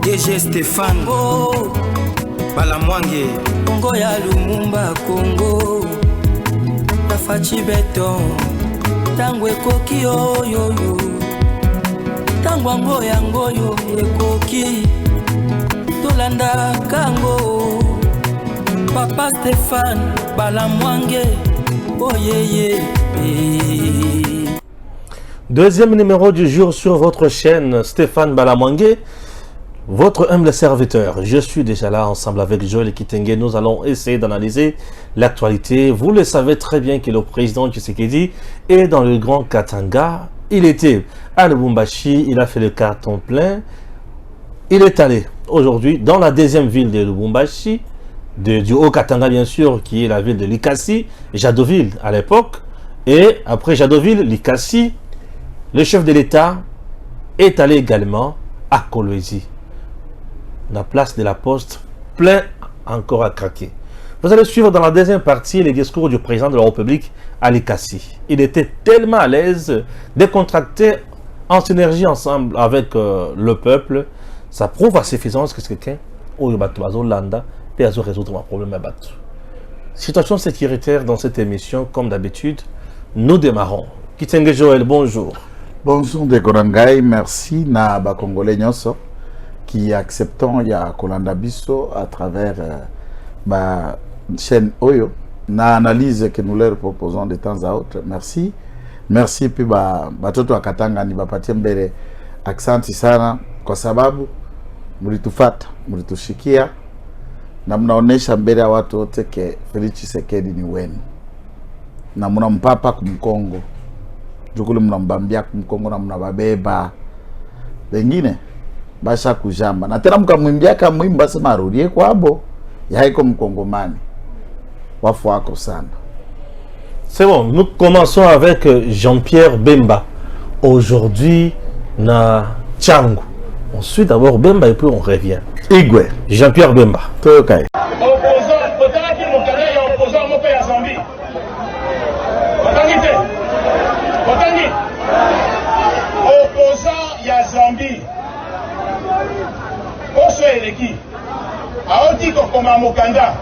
DG Stéphane Balamwange Congo ya Lumumba Congo Tafachi Beton Tango ekoki oyoyo Tango ango yango yo ekoki Tolanda kango Papa Stéphane Balamwange Oh yeah. Deuxième numéro du jour sur votre chaîne, Stéphane Balamwange, votre humble serviteur. Je suis déjà là ensemble avec Joël Kitenge. Nous allons essayer d'analyser l'actualité. Vous le savez très bien que le président Tshisekedi est dans le Grand Katanga. Il était à Lubumbashi, il a fait le carton plein. Il est allé aujourd'hui dans la deuxième ville de Lubumbashi, du Haut-Katanga bien sûr, qui est la ville de Likasi, Jadoville à l'époque. Et après Jadoville, Likasi, le chef de l'État est allé également à Kolwezi. La place de la Poste, plein encore à craquer. Vous allez suivre dans la deuxième partie les discours du président de la République à Likasi. Il était tellement à l'aise, décontracté, en synergie ensemble avec le peuple. Ça prouve à suffisance que c'est quelqu'un qui peut résoudre un problème. Situation sécuritaire dans cette émission, comme d'habitude, nous démarrons. Kitenge Joël, bonjour. Bonjour de Gorangai, merci na ba Congolais nyoso qui acceptons ya Kolanda Biso à travers ma chaîne Oyo na analyse que nous leur proposons de temps à autre. Merci. Merci puis batoto akatanga ni bapatie mbele aksanti sana kwa sababu mlitufata, mlitushikia na mnaonesha mbele ya watu wote ke Felix Tshisekedi ni wenu. Na mnampapa kumkongo. Jukule mnambambia kumkongo na mnababeba. Wengine basha kujamba. Na tena mkamwimbia kama mwimba sema arudie kwabo. Yaiko mkongomani. Wafu wako sana. C'est bon, nous commençons avec Jean-Pierre Bemba. Aujourd'hui, na Tchangu. Ensuite, d'abord Bemba et puis on revient. Igwe. Jean-Pierre Bemba. Tokai. Opposant ya Zambie. Oso eleki. Aoti kokoma mokanda.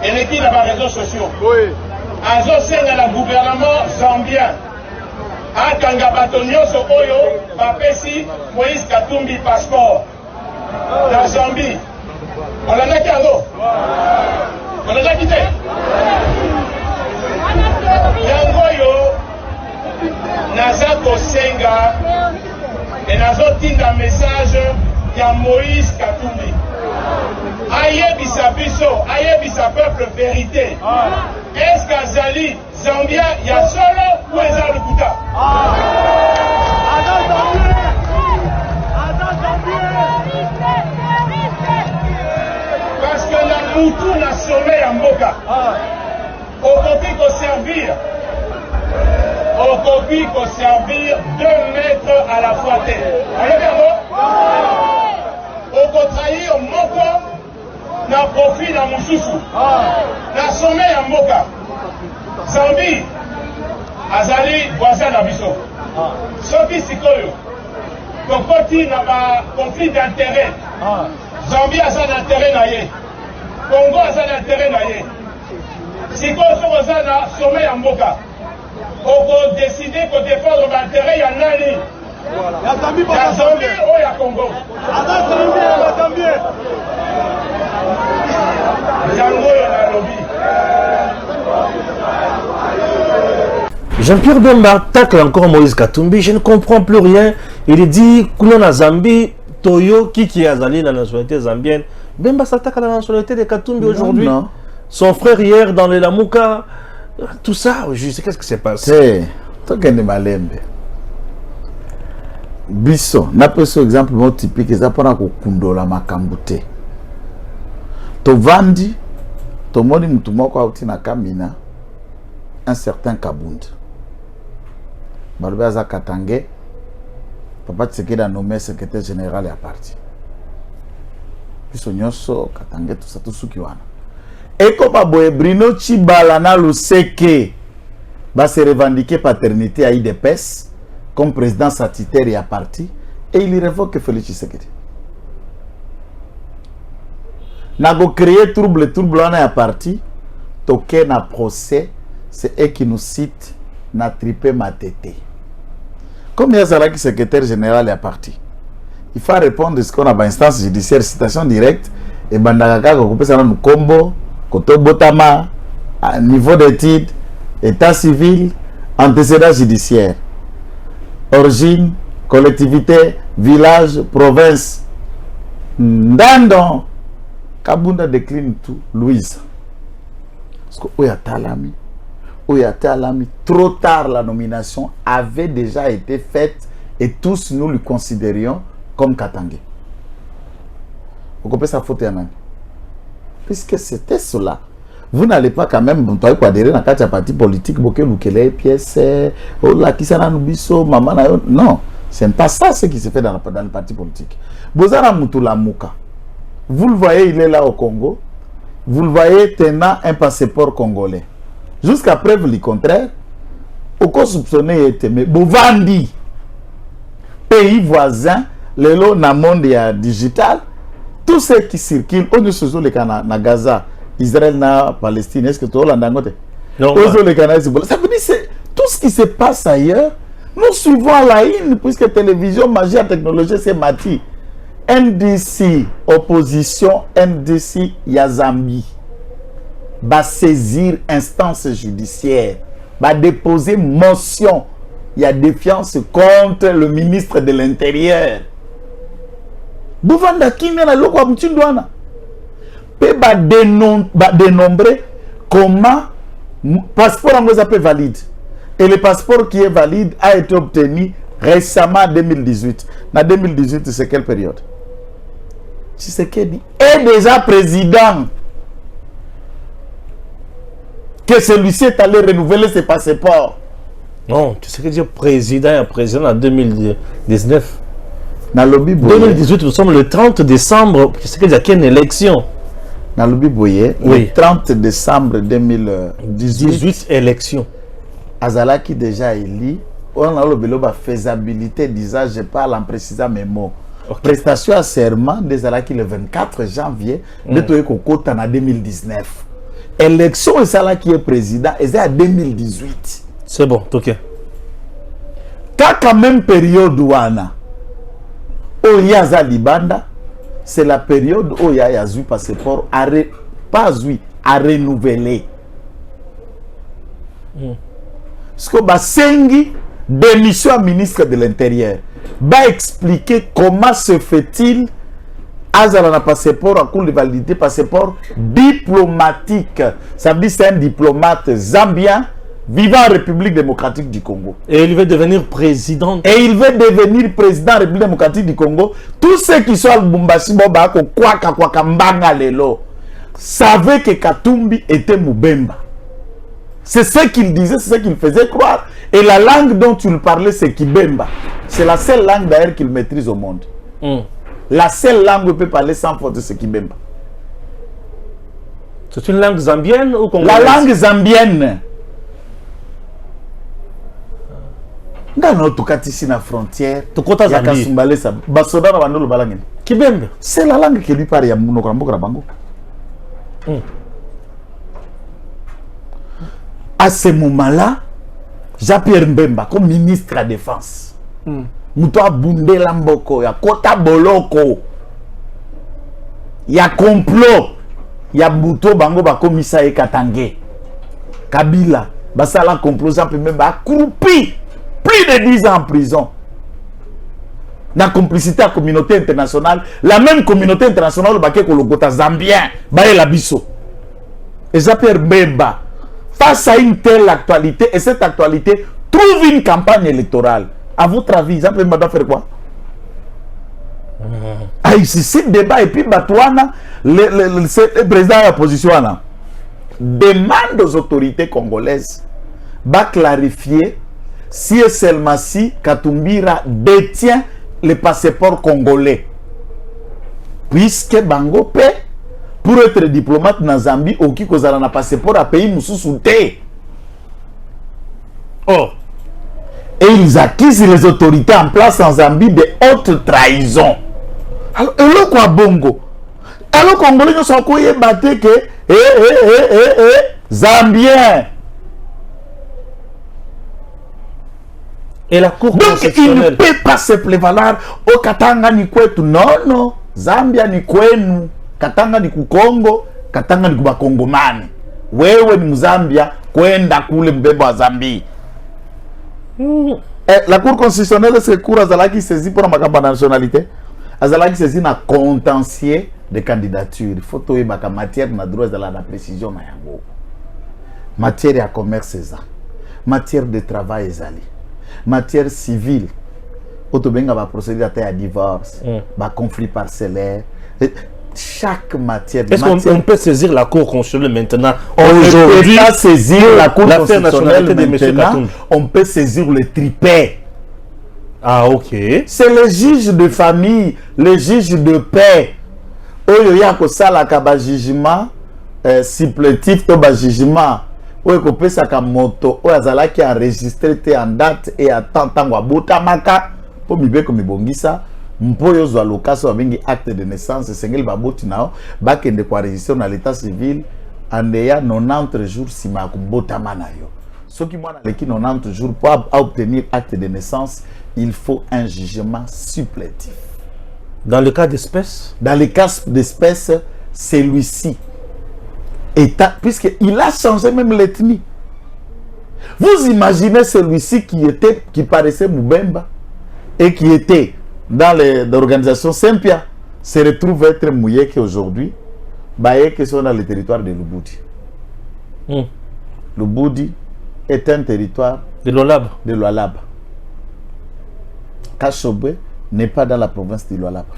Eleki na ba réseaux sociaux. Oui. Azo senga la gouvernement zambien. Akanga bato nyonso oyo bapesi Moïse Katumbi passeport. Na Zambie. Olandaki yango. Olandaki te. Yango yo naza kosenga et nazo tinda message ya Moïse Katumbi. Ayebisa biso, ayebisa peuple vérité. Est-ce qu'Azali Zambia ya solo ou eza lukuta? Parce que na mutu na sommet ya mboka. Okoki ko servir. Okoki ko servir 2 mètres à la fois. Oko trahir moko na profit na mususu. Na sommet ya mboka. Zambie azali voisin na biso. Soki sikoyo kokoti na ba conflit d'intérêt. Zambie aza na intérêt na ye. Congo aza na intérêt na ye. Sikoyo soko aza na sommet ya mboka. Oko décider ko défendre ba intérêt ya nani? Ya Zambie ou ya Congo? Jean-Pierre Bemba tacle encore Moïse Katumbi. Je ne comprends plus rien. Il dit que na Zambie, Toyo, qui a zali la nationalité zambienne. Bemba s'attaque à la nationalité de Katumbi aujourd'hui. Son frère hier dans les Lamuka. Tout ça, je sais qu'est-ce qui s'est passé. C'est toi qui malembe. Biso, n'a pas ce exemple typique, ils apprennent à kundola makambute. To vandi, to moni mutumoko auti na kamina, un certain Kabundi. Balbeza Katange, Papa Tshisekedi a nommé secrétaire général à parti. Biso nyoso Katange tout ça tout sukiwana. Et comme Aboye Brino Chibalana Luseke va se revendiquer paternité à IDPS comme président statutaire et à parti, et il révoque Félix Tshisekedi. n'a créé trouble on est parti toqué na procès c'est eux qui nous citent na tripé ma tété comme il y a ça là qui secrétaire général est parti il faut répondre à ce qu'on a dans instance judiciaire citation directe et bandaka ko pesa na kombo koto botama niveau d'études état civil antécédent judiciaire origine collectivité village province ndando Kabunda décline tout Louise parce que Talami trop tard la nomination avait déjà été faite et tous nous le considérions comme Katangé. Vous comprenez sa faute Yann? Puisque c'était cela. Vous n'allez pas quand même adhérer dans un parti politique pièces non, c'est pas ça ce qui se fait dans le parti politique. Bozara Mutula Mouka. Vous le voyez, il est là au Congo. Vous le voyez tenant un passeport congolais. Jusqu'à preuve du contraire, aucun soupçonné était mais Bovandi, pays voisin, le lot na monde digital, tout ce qui circule, on se les na Gaza, Israël na Palestine, est-ce que tu as l'andangote? Non. Ça veut dire c'est tout ce qui se passe ailleurs. Nous suivons la ligne puisque télévision, magie, technologie, c'est mati. NDC, opposition, NDC, Yazambi. Va saisir instance judiciaire. Va déposer motion. Il y a défiance contre le ministre de l'Intérieur. Bouvanda Kine la loko amtindwana. Pe ba dénombrer comment passeport en peut valide. Et le passeport qui est valide a été obtenu récemment en 2018. En 2018, c'est quelle période? Tshisekedi est déjà président. Que celui-ci est allé renouveler ses passeports. Non, Tshisekedi est président en 2019. Dans le 2018, nous sommes le 30 décembre. Tshisekedi a une élection. Dans le Biboye, oui. Le 30 décembre 2018, élection. Azala qui déjà élu, on a la faisabilité d'usage, je parle en précisant mes mots. Okay. Prestation à serment des Azala qui le 24 janvier, de Toyekokota en 2019. Élection et Azala qui est président, et c'est à 2018. C'est bon, ok. Quand même période où on y a Libanda, c'est la période où il y a eu passeport à renouveler. Parce que Sengi, démission ministre de l'Intérieur, va expliquer comment se fait-il Azala passeport à cours de validité, passeport diplomatique. Ça veut dire c'est un diplomate zambien vivant en République démocratique du Congo. Et il veut devenir président. Et il veut devenir président de la République démocratique du Congo. Tous ceux qui sont à Lubumbashi, savaient que Katumbi était Mubemba. C'est ce qu'il disait, c'est ce qu'il faisait croire. Et la langue dont tu le parlais, c'est Kibemba. C'est la seule langue d'ailleurs qu'il maîtrise au monde. La seule langue où il peut parler sans faute, c'est Kibemba. C'est une langue zambienne ou congolaise? La langue zambienne. Dans tout cas, ici, na frontière, c'est la langue qui lui parle. À ce moment-là, Jean-Pierre Mbemba, comme ministre de la Défense, Moutoua Boundé Lamboko, il y a Kota Boloko, il y a complot, il y a Bouto Bango Bakomisa et Katangé, Kabila, Basala complot, Jean-Pierre Mbemba, accroupi. Plus de 10 ans en prison. La complicité à la communauté internationale, la même communauté internationale, le Zambien, et Jean-Pierre Mbemba, face à une telle actualité, et cette actualité trouve une campagne électorale. À votre avis, Jean-Pierre Mbemba doit faire quoi? Il suscite débat et puis Batouana, le président de la position, demande aux autorités congolaises de clarifier si et seulement si Katumbira détient le passeport congolais. Puisque Bango paie pour être diplomate dans Zambie, au qui cause un passeport à pays Moussoussouté. Oh. Et ils accusent les autorités en place en Zambie de haute trahison. Alors, et là quoi Bongo? Alors Congolais nous sont quoi batté que Zambien. Et la Cour Donc il constitutionnelle. ne peut pas se prévaloir au Katanga ni kwetu. Non. Zambia ni kwenu. Katanga ni kukongo. Katanga ni kubakongomani. Wewe ni Mzambia kwenda kule mbeba wa Zambie. La Cour constitutionnelle c'est cour azalaki saisi pour la nationalité. Azalaki saisi na contentieux de candidature. Il faut que la matière na droit de la précision na yango. Matière ya commerce eza. Matière de travail ezali. Matière civile. Otobenga va procéder à divorce, va conflit parcellaire. Chaque matière. Est-ce qu'on peut saisir la Cour constitutionnelle maintenant? On ne peut pas saisir la Cour constitutionnelle de maintenant. On peut saisir le tripé. Ah, ok. C'est le juge de famille, le juge de paix. Oyo ya ko sala ka ba jugement supplétif to ba jugement. Oyo ko pesa ka moto oyo azala ki enregistré te en date et à temps tango botamaka po mibeko mibongisa. Mpoyo zwa lokaso bengi acte de naissance sengeli baboti nao bakende kwa enregistrer na l'état civil andeya 90 jours sima kubotama na yo. Ce qui mwana leki 90 jours pour obtenir acte de naissance, il faut un jugement supplétif. Dans le cas d'espèce? Dans le cas d'espèce, celui-ci état puisqu'il a changé même l'ethnie. Vous imaginez celui-ci qui paraissait Moubemba et qui était dans l'organisation Sempia se retrouve être mouillé qu'aujourd'hui, qui sont dans le territoire de Lubudi. Lubudi est un territoire de Lualaba. Kashobwe n'est pas dans la province de Lualaba.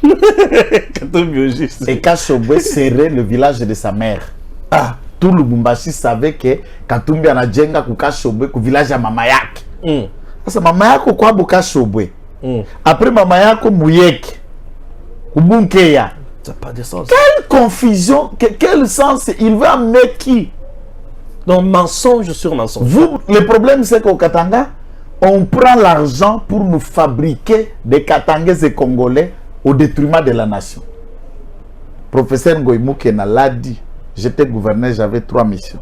Biologiste. Et Kashobwe serait le village de sa mère. Ah, tout le Lubumbashi savait que Katumbi anajenga ku Kashobwe ku village ya mama yake. Sasa mama yako kwa Kashobwe. Après mama yako Muyeke Ubunkeya. Ça n'a pas de sens. Quelle confusion, quel sens il veut amener qui? Donc mensonge sur mensonge. Vous, le problème c'est qu'au Katanga, on prend l'argent pour nous fabriquer des Katangais et Congolais au détriment de la nation. Professeur Ngoïmouke l'a dit, j'étais gouverneur, j'avais 3 missions.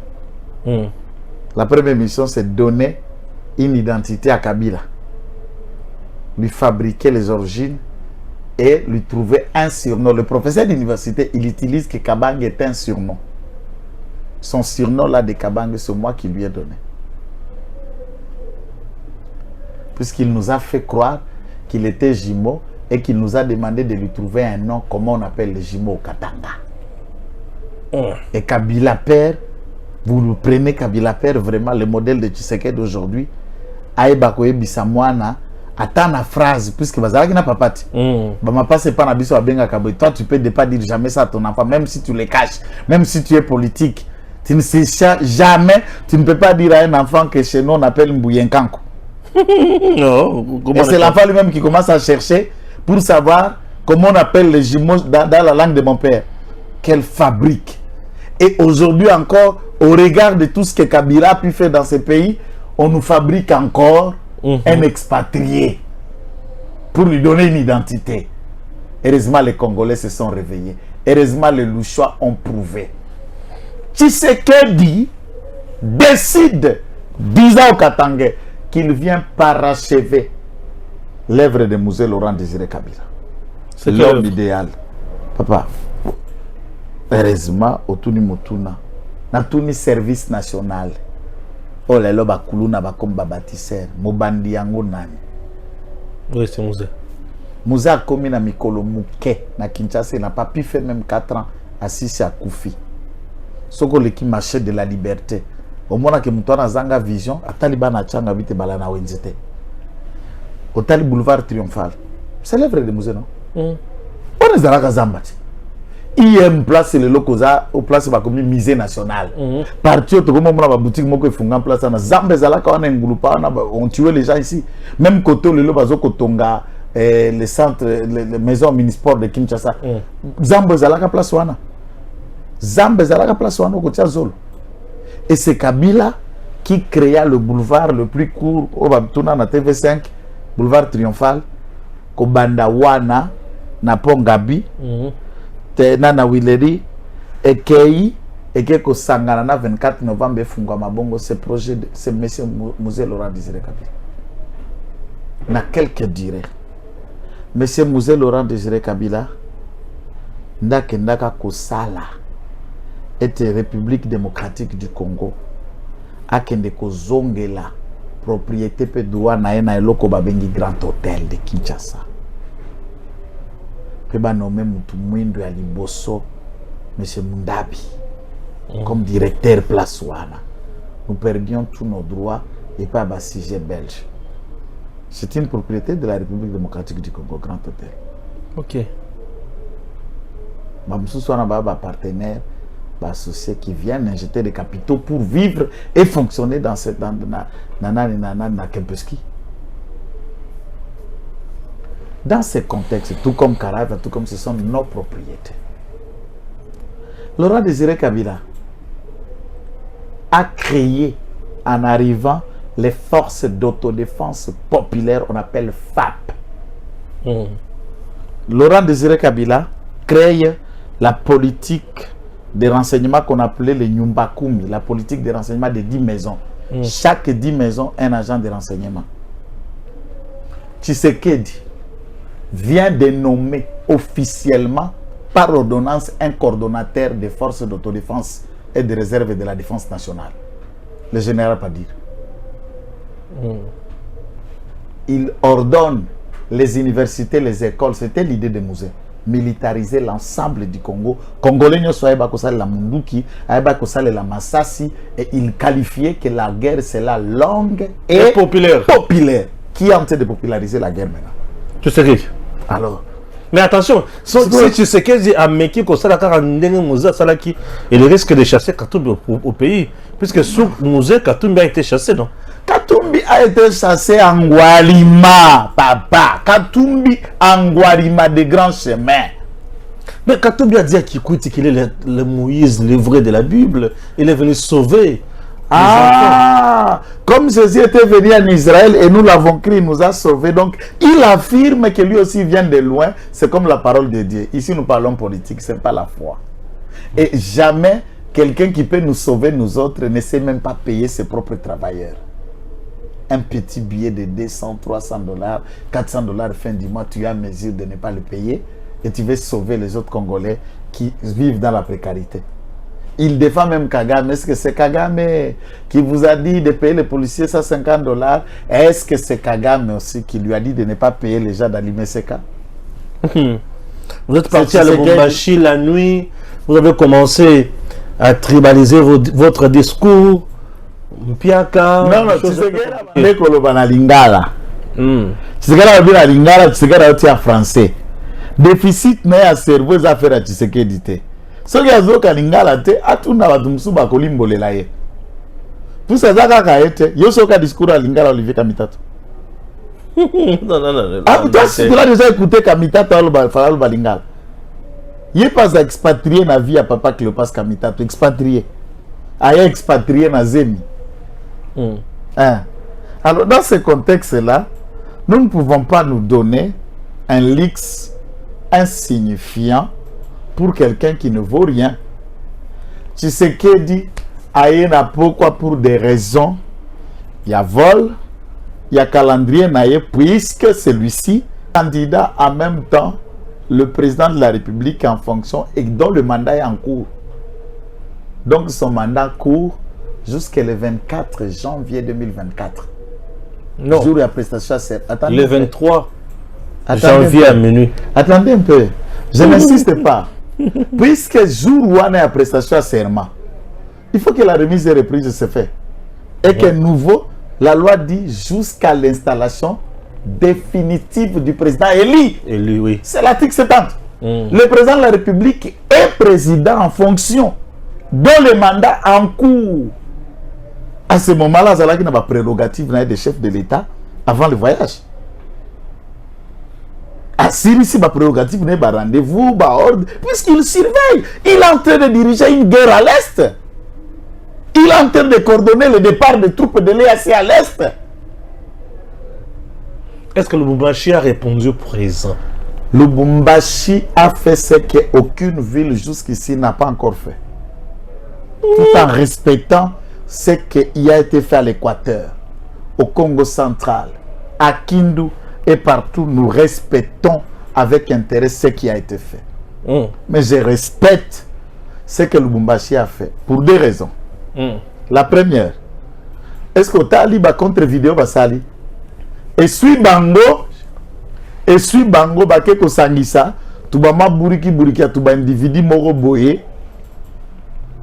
La première mission c'est donner une identité à Kabila. Lui fabriquer les origines et lui trouver un surnom. Le professeur d'université, il utilise que Kabang est un surnom. Son surnom là de Kabang, c'est moi qui lui ai donné. Puisqu'il nous a fait croire qu'il était Jimo et qu'il nous a demandé de lui trouver un nom, comment on appelle les Jimo au Katanga. Et Kabila Père, vous le prenez Kabila Père, vraiment le modèle de Tshisekedi d'aujourd'hui, Aïbakoye Bissamouana, attends la phrase, puisque Bazalaki n'a pas pati. Bah, passe pas na biso abenga kabwe. Toi, tu peux pas dire jamais ça à ton enfant, même si tu le caches, même si tu es politique. Tu ne sais jamais, tu ne peux pas dire à un enfant que chez nous on appelle Mbouyenkanko. Non. Et c'est l'enfant lui-même qui commence à chercher pour savoir comment on appelle les jumeaux dans la langue de mon père. Quelle fabrique. Et aujourd'hui encore, au regard de tout ce que Kabila a pu faire dans ce pays, on nous fabrique encore un expatrié pour lui donner une identité. Heureusement, les Congolais se sont réveillés. Heureusement, les Louchois ont prouvé. Tshisekedi décide, disant au Katanga, qu'il vient parachever l'œuvre de Mzee Laurent Désiré Kabila. C'est l'homme idéal. Papa, heureusement, Otuni Motuna, Natuni service national. Oh là là, Bakuluna Bakomba bâtisseur, Mobandi Yango Nani. Oui, c'est Mzee. Mzee a commis na Mikolo Mouké, na Kinshasa, il n'a pas pu faire même 4 ans assis à Koufi. Soko le qui marché de la liberté. Au moment que Moutouna Zanga vision, à Taliban a Tchanga vite balana wenzete. Au Tali boulevard triomphal. C'est l'œuvre de Mzee, non? On est à la Zambati. Il y a une place, le locosa, au place comme une musée national. Parti au moment où la boutique moko funga place na Zambé zalaka on engulupa on tuait les gens ici. Même côté le lobazo kotonga le centre les maisons minisport de Kinshasa. Zambé zalaka place wana. Zambé zalaka place wana ko Zolo. Et c'est Kabila qui créa le boulevard le plus court au Babtuna na TV5, boulevard triomphal, ko banda wana na Pongabi. te nana Wileri ekei ekeko sangana na 24 novembre efungwa mabongo ce projet c'est monsieur Mzee Laurent Désiré Kabila. Na quelques durées monsieur Mzee Laurent Désiré Kabila ndaka kosala ete République démocratique du Congo akende kozongela propriété pe droit na ena eloko babengi Grand Hôtel de Kinshasa pe ba nommé mutu mwindo ya liboso monsieur Mundabi comme directeur place wana. Nous perdions tous nos droits et pas bas sujet belge. C'est une propriété de la République démocratique du Congo, Grand Hôtel. Ok. Mamsou a un partenaire, associé qui viennent injecter des capitaux pour vivre et fonctionner dans cette Kempeski. Dans ces contextes, tout comme Karava, tout comme ce sont nos propriétés. Laurent Désiré Kabila a créé en arrivant les forces d'autodéfense populaire, on appelle FAP. Laurent Désiré Kabila crée la politique de renseignement qu'on appelait les Nyumbakumi, la politique de renseignement de 10 maisons. Chaque 10 maisons, un agent de renseignement. Tshisekedi vient de nommer officiellement par ordonnance un coordonnateur des forces d'autodéfense et de réserve de la défense nationale, le général Padir. Il ordonne les universités, les écoles, c'était l'idée de Mzee, militariser l'ensemble du Congo. Congolais ne soient pas la Munduki, la Massassi, et il qualifiait que la guerre c'est la longue et populaire. Qui est en train de populariser la guerre maintenant? Tu sais qui? Alors. Mais attention, si tu sais qu'il y a un mec qui il risque de chasser Katumbi au pays, puisque sous Mzee, Katumbi a été chassé, non? Katumbi a été chassé en Guarima, papa. Katumbi en Guarima de grands chemins. Mais Katumbi a dit à Kikwiti qu'il est le Moïse, le vrai de la Bible. Il est venu sauver. Comme Jésus était venu en Israël et nous l'avons cru, il nous a sauvés. Donc, il affirme que lui aussi vient de loin. C'est comme la parole de Dieu. Ici, nous parlons politique, ce n'est pas la foi. Et jamais quelqu'un qui peut nous sauver, nous autres, ne sait même pas payer ses propres travailleurs. Un petit billet de 200, 300 dollars, 400 dollars fin du mois, tu as mesure de ne pas le payer et tu veux sauver les autres Congolais qui vivent dans la précarité. Il défend même Kagame. Est-ce que c'est Kagame qui vous a dit de payer les policiers 150 dollars? Est-ce que c'est Kagame aussi qui lui a dit de ne pas payer les gens d'Alime Seka? Vous êtes parti à Lubumbashi la nuit, vous avez commencé à tribaliser votre discours. Piaka. Non, tu sais que les Kolobana Lingala. Tu sais que la Lingala, tu sais que la français. Déficit n'est à cerveau à faire à Tshisekedi. Ce qui est à Lingala, à tout n'a pas de moussouba kolimbo le laye. Tout ça, ça a été. Yo soka discours à Lingala Olivier Kamitato. Non. Ah, toi, si tu l'as déjà écouté Kamitato, Falal Balingala. Il n'est pas expatrié dans la vie à papa Cléopas Kamitato. Expatrié. Aïe expatrié dans Zemi. Alors, dans ce contexte-là, nous ne pouvons pas nous donner un lix insignifiant pour quelqu'un qui ne vaut rien. Tshisekedi a pourquoi pour des raisons. Il y a vol, il y a calendrier naïe, puisque celui-ci, candidat en même temps, le président de la République en fonction et dont le mandat est en cours. Donc son mandat court jusqu'au 24 janvier 2024. Non. Jour de la prestation. Attendez, le 23 janvier à minuit. Attendez un peu. Je n'insiste pas. Puisque jour où on est à prestation à serment, il faut que la remise et reprise se fait. Et que nouveau, la loi dit jusqu'à l'installation définitive du président élu. Élu, oui. C'est l'article 70. Le président de la République est président en fonction, dont le mandat en cours. À ce moment-là, Zalaki n'a pas prérogative des chefs de l'État avant le voyage. À Syrie, si ma prérogative n'est pas rendez-vous, ordre, puisqu'il surveille. Il est en train de diriger une guerre à l'Est. Il est en train de coordonner le départ des troupes de l'EAC à l'Est. Est-ce que le Lubumbashi a répondu présent? Lubumbashi a fait ce qu'aucune ville jusqu'ici n'a pas encore fait. Tout en respectant ce qui a été fait à l'Équateur, au Congo central, à Kindu et partout, nous respectons avec intérêt ce qui a été fait. Mais je respecte ce que Lubumbashi a fait pour deux raisons. La première, est-ce que tu as contre vidéo basali et suis bango bake ko sangisa tuba maburiki buriki tuba individu moko boye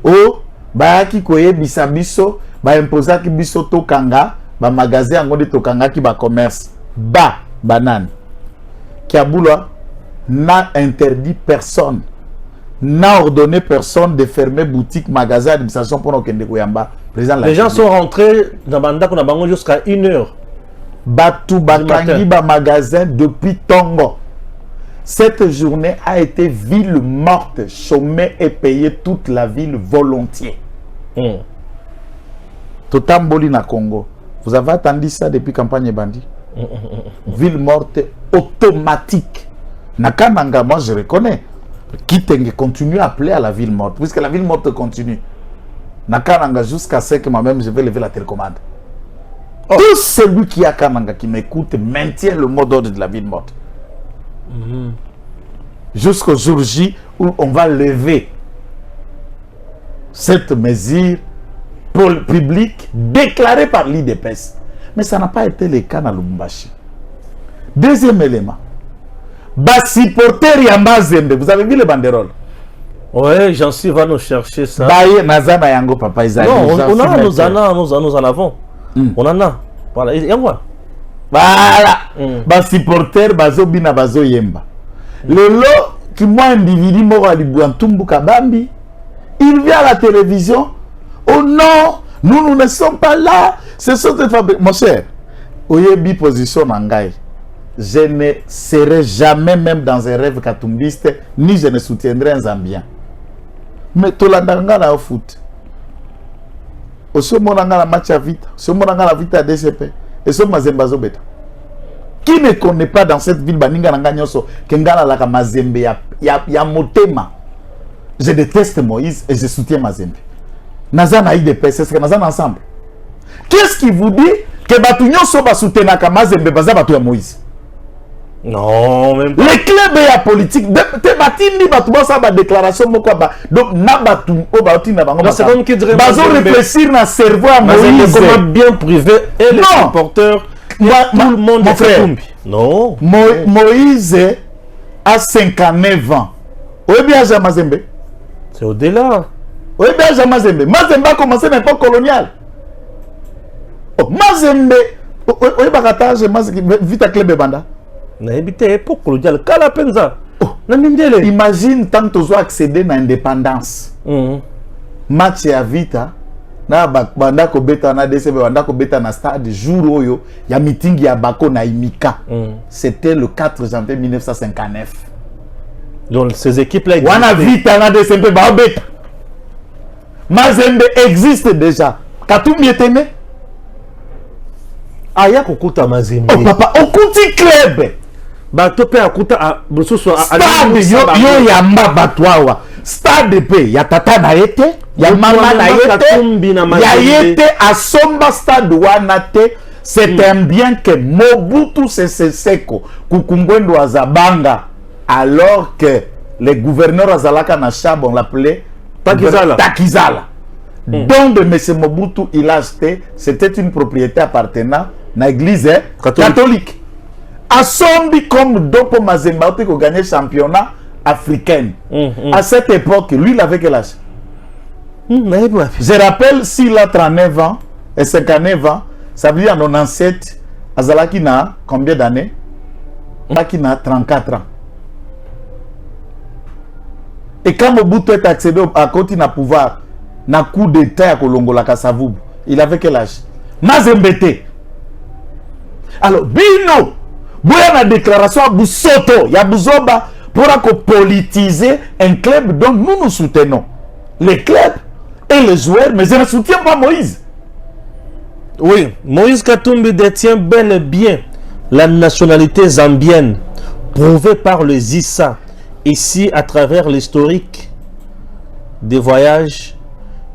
o bayaki koye bisabiso ba imposaki biso tokanga ba magasin yango de tokanga ki ba commerce banane Kiabula n'a interdit personne, n'a ordonné personne de fermer boutique, magasin, administration pour nos Kende Koyamba. Les gens sont rentrés dans Banda Konabango jusqu'à 1h. Batou Bakangi ba magasin depuis Tongo. Cette journée a été ville morte, chômée et payée toute la ville volontiers. Totamboli na Congo. Vous avez attendu ça depuis campagne Bandi? Ville morte automatique. Nakananga, moi je reconnais. Kitenge continue à appeler à la ville morte, puisque la ville morte continue. Nakananga jusqu'à ce que moi-même je vais lever la télécommande. Tout celui qui a Kananga qui m'écoute maintient le mot d'ordre de la ville morte. Jusqu'au jour J où on va lever cette mesure publique déclarée par l'IDPS. Mais ça n'a pas été le cas dans Lubumbashi. Deuxième élément. Basiporter Yambazembe. Vous avez vu les banderoles? Ouais, j'en suis va nous chercher ça. Baye Nazana Yango Papa Isaac. Non, nous en avons. On en a. Voilà, et voilà. Voilà. Basiporter Bazo Bina Bazo Yemba. Le lot qui moi individu mora Libuantumbu Kabambi, il vient à la télévision. Oh non, nous ne sommes pas là. C'est ça que fabrique. Mon cher, Oyebi position Nangai. Je ne serai jamais même dans un rêve katumbiste, ni je ne soutiendrai un Zambien. Mais tout l'andanga na foot. Oso monanga la match à vite, oso monanga la vite à DCP, et so mazembazo beta. Qui ne connaît pas dans cette ville baninga nanga nyoso kengala la mazembe ya motema. Je déteste Moïse et je soutiens Mazembe. Nazana IDPS, c'est que Nazana ensemble. Qu'est-ce qui vous dit que Batunyo Soba soutenaka Mazembe baza batu ya Moïse? Non, même pas. Les clubs et la politique, te batini batuma sa ba déclaration moko ba donc na batu o batu na bango. C'est comme qui dirait bazo réfléchir na cerveau à Moïse. Comment bien privé et les supporters. Tout le monde mon frère. Non. Moïse a 59 ans. Oyebi bien Mazembe. C'est au-delà. Oyebi bien Mazembe. Mazembe a commencé dans l'époque coloniale. Oh, Mazembe. Oyebi bakatage Mazembe vite à club banda. Na habité époque coloniale. Kala penza. Imagine tant que tu as accédé à l'indépendance. Match à vita. Na banda ko beta na DCB banda ko beta na stade jour oyo ya meeting ya bako na Imika. C'était le 4 janvier 1959. Donc ces équipes là wana vita na DCB ba beta. Mazembe existe déjà. Katumbi était né. Aya kokuta Mazembe. Oh papa, okuti club. Ba topé akuta a bososo a stade yo yamba batwawa. Stade pe ya tata na ete. Ya mama na yete, ya yete asomba stade wanate. C'est un bien que Mobutu Sese Seko Kukumbwendo Azabanga, alors que le gouverneur Azalaka Nachab, on l'appelait Takizala. Donc de M. Mobutu, il a acheté, c'était une propriété appartenant à l'église catholique. Asombi comme Dopo Mazemba qui a gagné le championnat africain. À cette époque, lui, il avait quel âge? Je rappelle, s'il a 39 ans et 59 ans, ça veut dire en 97, Azalaki na combien d'années? Azalaki na 34 ans. Et quand Mobutu est accédé à côté na pouvoir, na coup d'état à Kolongola Kasavubu, il avait quel âge? Mazembete. Alors, Bino, Boya na déclaration à Boussoto, ya Bouzoba, pour politiser un club dont nous nous soutenons. Les clubs et les joueurs, mais je ne soutiens pas Moïse. Oui, Moïse Katumbi détient bel et bien la nationalité zambienne. prouvé par le ZISA. Ici, à travers l'historique des voyages,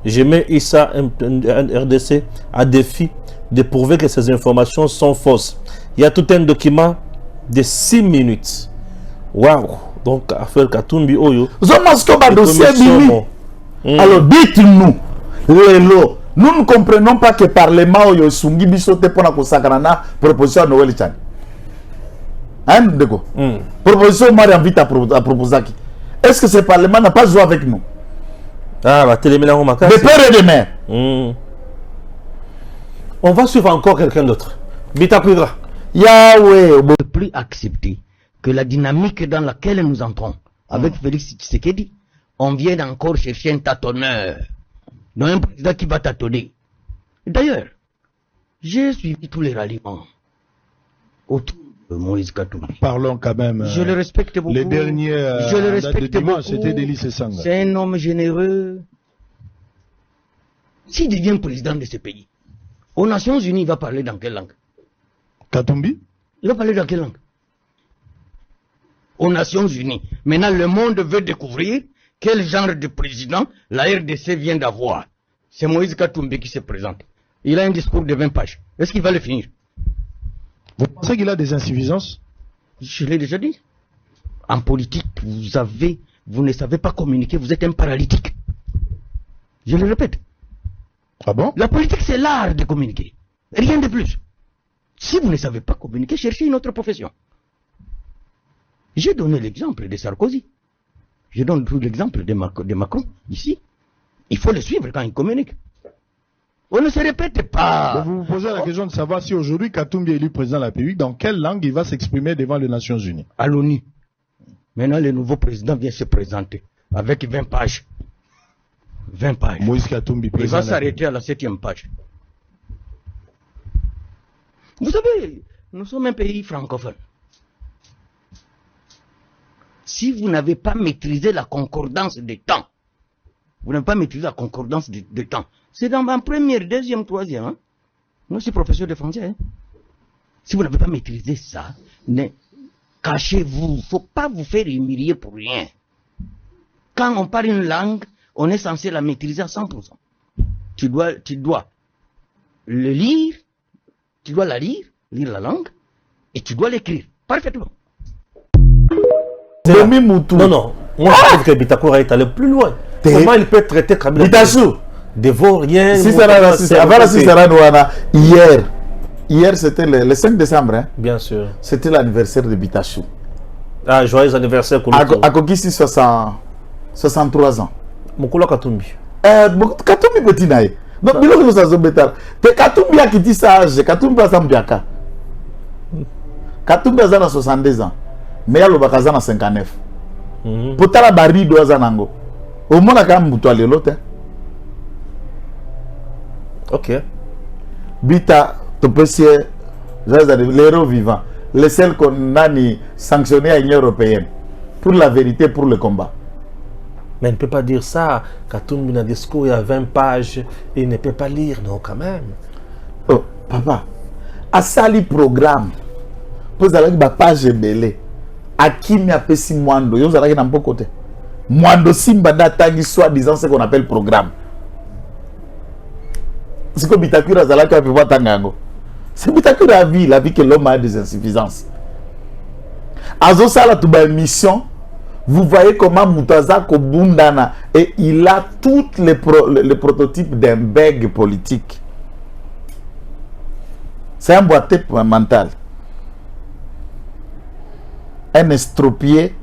je mets ISA RDC à défi de prouver que ces informations sont fausses. Il y a tout un document de 6 minutes. Waouh! Donc, affaire Katumbi Oyo. Alors, dites-nous, Lélo, nous ne comprenons pas que le Parlement Oyo Sungi Bisote pour la Sagrana proposition à Noël Chan. Hein, Deko? Proposition Mariam Vita à proposer. Est-ce que ce Parlement n'a pas joué avec nous? Ah, bah, téléménage, de père et de mère. On va suivre encore quelqu'un d'autre. Bita Kouira. Yahweh. On ne peut plus accepter que la dynamique dans laquelle nous entrons, avec Félix Tshisekedi, on vient encore chercher un tâtonneur. Donc un président qui va tâtonner. D'ailleurs, j'ai suivi tous les ralliements autour de Moïse Katumbi. Parlons quand même. Je le respecte beaucoup. Les derniers, je le respecte beaucoup. C'était Délice Sanga. C'est un homme généreux. S'il devient président de ce pays, aux Nations Unies, il va parler dans quelle langue? Katumbi? Il va parler dans quelle langue? Aux Nations Unies. Maintenant, le monde veut découvrir quel genre de président la RDC vient d'avoir. C'est Moïse Katumbi qui se présente. Il a un discours de 20 pages. Est-ce qu'il va le finir? Vous pensez qu'il a des insuffisances? Je l'ai déjà dit. En politique, vous ne savez pas communiquer, vous êtes un paralytique. Je le répète. Ah bon? La politique, c'est l'art de communiquer. Rien de plus. Si vous ne savez pas communiquer, cherchez une autre profession. J'ai donné l'exemple de Sarkozy. Je donne tout l'exemple de Macron, ici. Il faut le suivre quand il communique. On ne se répète pas. Vous vous posez la question de savoir si aujourd'hui Katumbi est élu président de la République, dans quelle langue il va s'exprimer devant les Nations Unies? À l'ONU. Maintenant, le nouveau président vient se présenter avec 20 pages. 20 pages. Moïse Katumbi, président. Il va s'arrêter à la 7e page. Vous savez, nous sommes un pays francophone. Si vous n'avez pas maîtrisé la concordance des temps, vous n'avez pas maîtrisé la concordance des temps, c'est dans ma première, deuxième, troisième. Hein? Moi, je suis professeur de français. Hein? Si vous n'avez pas maîtrisé ça, cachez-vous. Il ne faut pas vous faire humilier pour rien. Quand on parle une langue, on est censé la maîtriser à 100%. Tu dois le lire, tu dois la lire la langue, et tu dois l'écrire parfaitement. Non. Moi, je trouve que Bitakura est allé plus loin. Comment il peut traiter Kabila dévorien? Hier, c'était le 5 décembre. Hein? Bien sûr. C'était l'anniversaire de Bitachou. Ah, joyeux anniversaire. À Kokisi, 63 ans. Moukoula Katumbi. Katumbi petit naïe. Donc, bilo que nous avons bétal. Katumbi a quitté sa âge. Katumbi a Zambiaka. Katumbi a 62 ans. Mais il y a le Bakaza à 59. Potala Bari doit zanango. Au moins, il y a un bouton à l'autre. Ok. Bita, Topessier, l'héros vivant. Les seuls qu'on a sanctionnés à l'Union européenne. Pour la vérité, pour le combat. Mais il ne peut pas dire ça. Katumbi a un discours, il y a 20 pages. Et il ne peut pas lire, non, quand même. Oh, papa. À ça, le programme. Vous avez une page belée. À qui m'a pesi Mwando, vous avez un peu côté. Mwando Simbada Tangi soit disant ce qu'on appelle programme. C'est comme Bitakura Zalaka peut voir Tangango. C'est Bitakura la vie que l'homme a des insuffisances. Azo Sala Touba mission, vous voyez comment Moutaza Kobundana et il a tous les prototypes d'un bègue politique. C'est un boîtier mental. Un estropié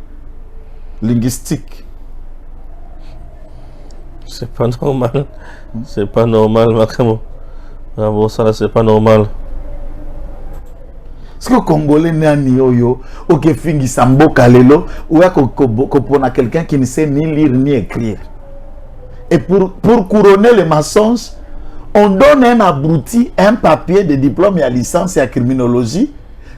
linguistique. C'est pas normal. C'est pas normal, Makamo. Bravo, ça c'est pas normal. Est-ce que le Congolais n'est un nioyo ou que fingi sambo kalelo ou qu'on a quelqu'un qui ne sait ni lire ni écrire? Et pour couronner les mensonges, on donne un abruti un papier de diplôme et à licence et à criminologie.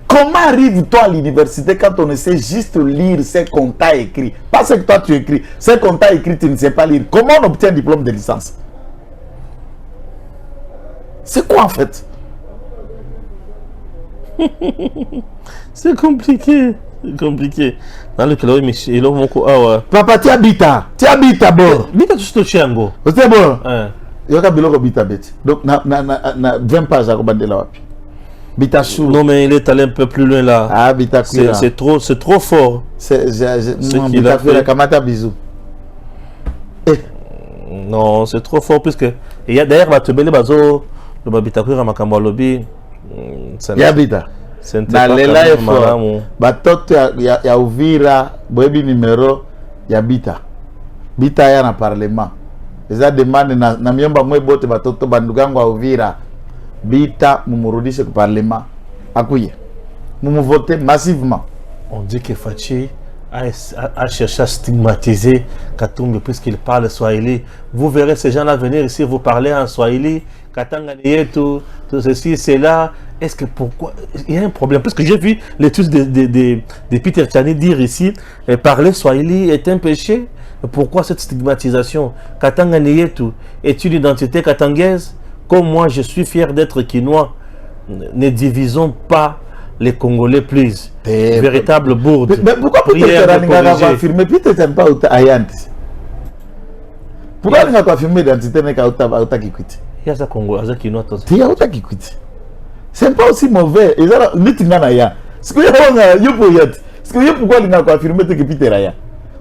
Comment arrives-toi à l'université quand on ne sait juste lire ce qu'on t'a écrit? Pas ce que toi tu écris, ce qu'on t'a écrit, tu ne sais pas lire. Comment on obtient un diplôme de licence? C'est quoi en fait? C'est compliqué. compliqué. Dans le club, il a beaucoup. Ah ouais. Papa, tu habites bon. Bita tu te chiango. C'est bon. Hein. Il y a biloko bita bête. Donc na 20 pages à bandela wapi. Bita chou. Non mais il est allé un peu plus loin là. Ah bita kuira. C'est trop fort. Non, bita kuira kamata bisou. Non, c'est trop fort puisque il y a d'ailleurs va te bele bazo le babita kuira makambo lobby. Ya bita. Na lela efo. Batoto ya Uvira boebi numéro ya bita. Bita ya na parlement. Eza demande na miomba mwe bote batoto bandugangu wa Uvira. Bita mumurudishe ku parlement. Akuye. Mumuvote massivement. On dit que Fachi a cherché à stigmatiser Katumbi puisqu'il parle Swahili. Vous verrez ces gens-là venir ici vous parler en Swahili. Katanga tout ceci, c'est là. Est-ce que pourquoi il y a un problème? Parce que j'ai vu l'étude de Peter Tchani dire ici parler Swahili est un péché. Pourquoi cette stigmatisation? Katanga tout est une identité katangaise. Comme moi, je suis fier d'être quinois. Ne divisons pas les Congolais, please. Véritable bourde. Mais pourquoi Peter Tchani va affirmer Peter Tchani pas Ayant? Pourquoi il n'a pas affirmé l'identité de Kikwiti? Il y a ça Congo, il y a quinois. Il y a ça Kikwiti. C'est pas aussi mauvais. Ils ont ni tingana ya. Ce que yo pour yet. Ce que yo pourquoi il n'a pas affirmé que Peter Aya.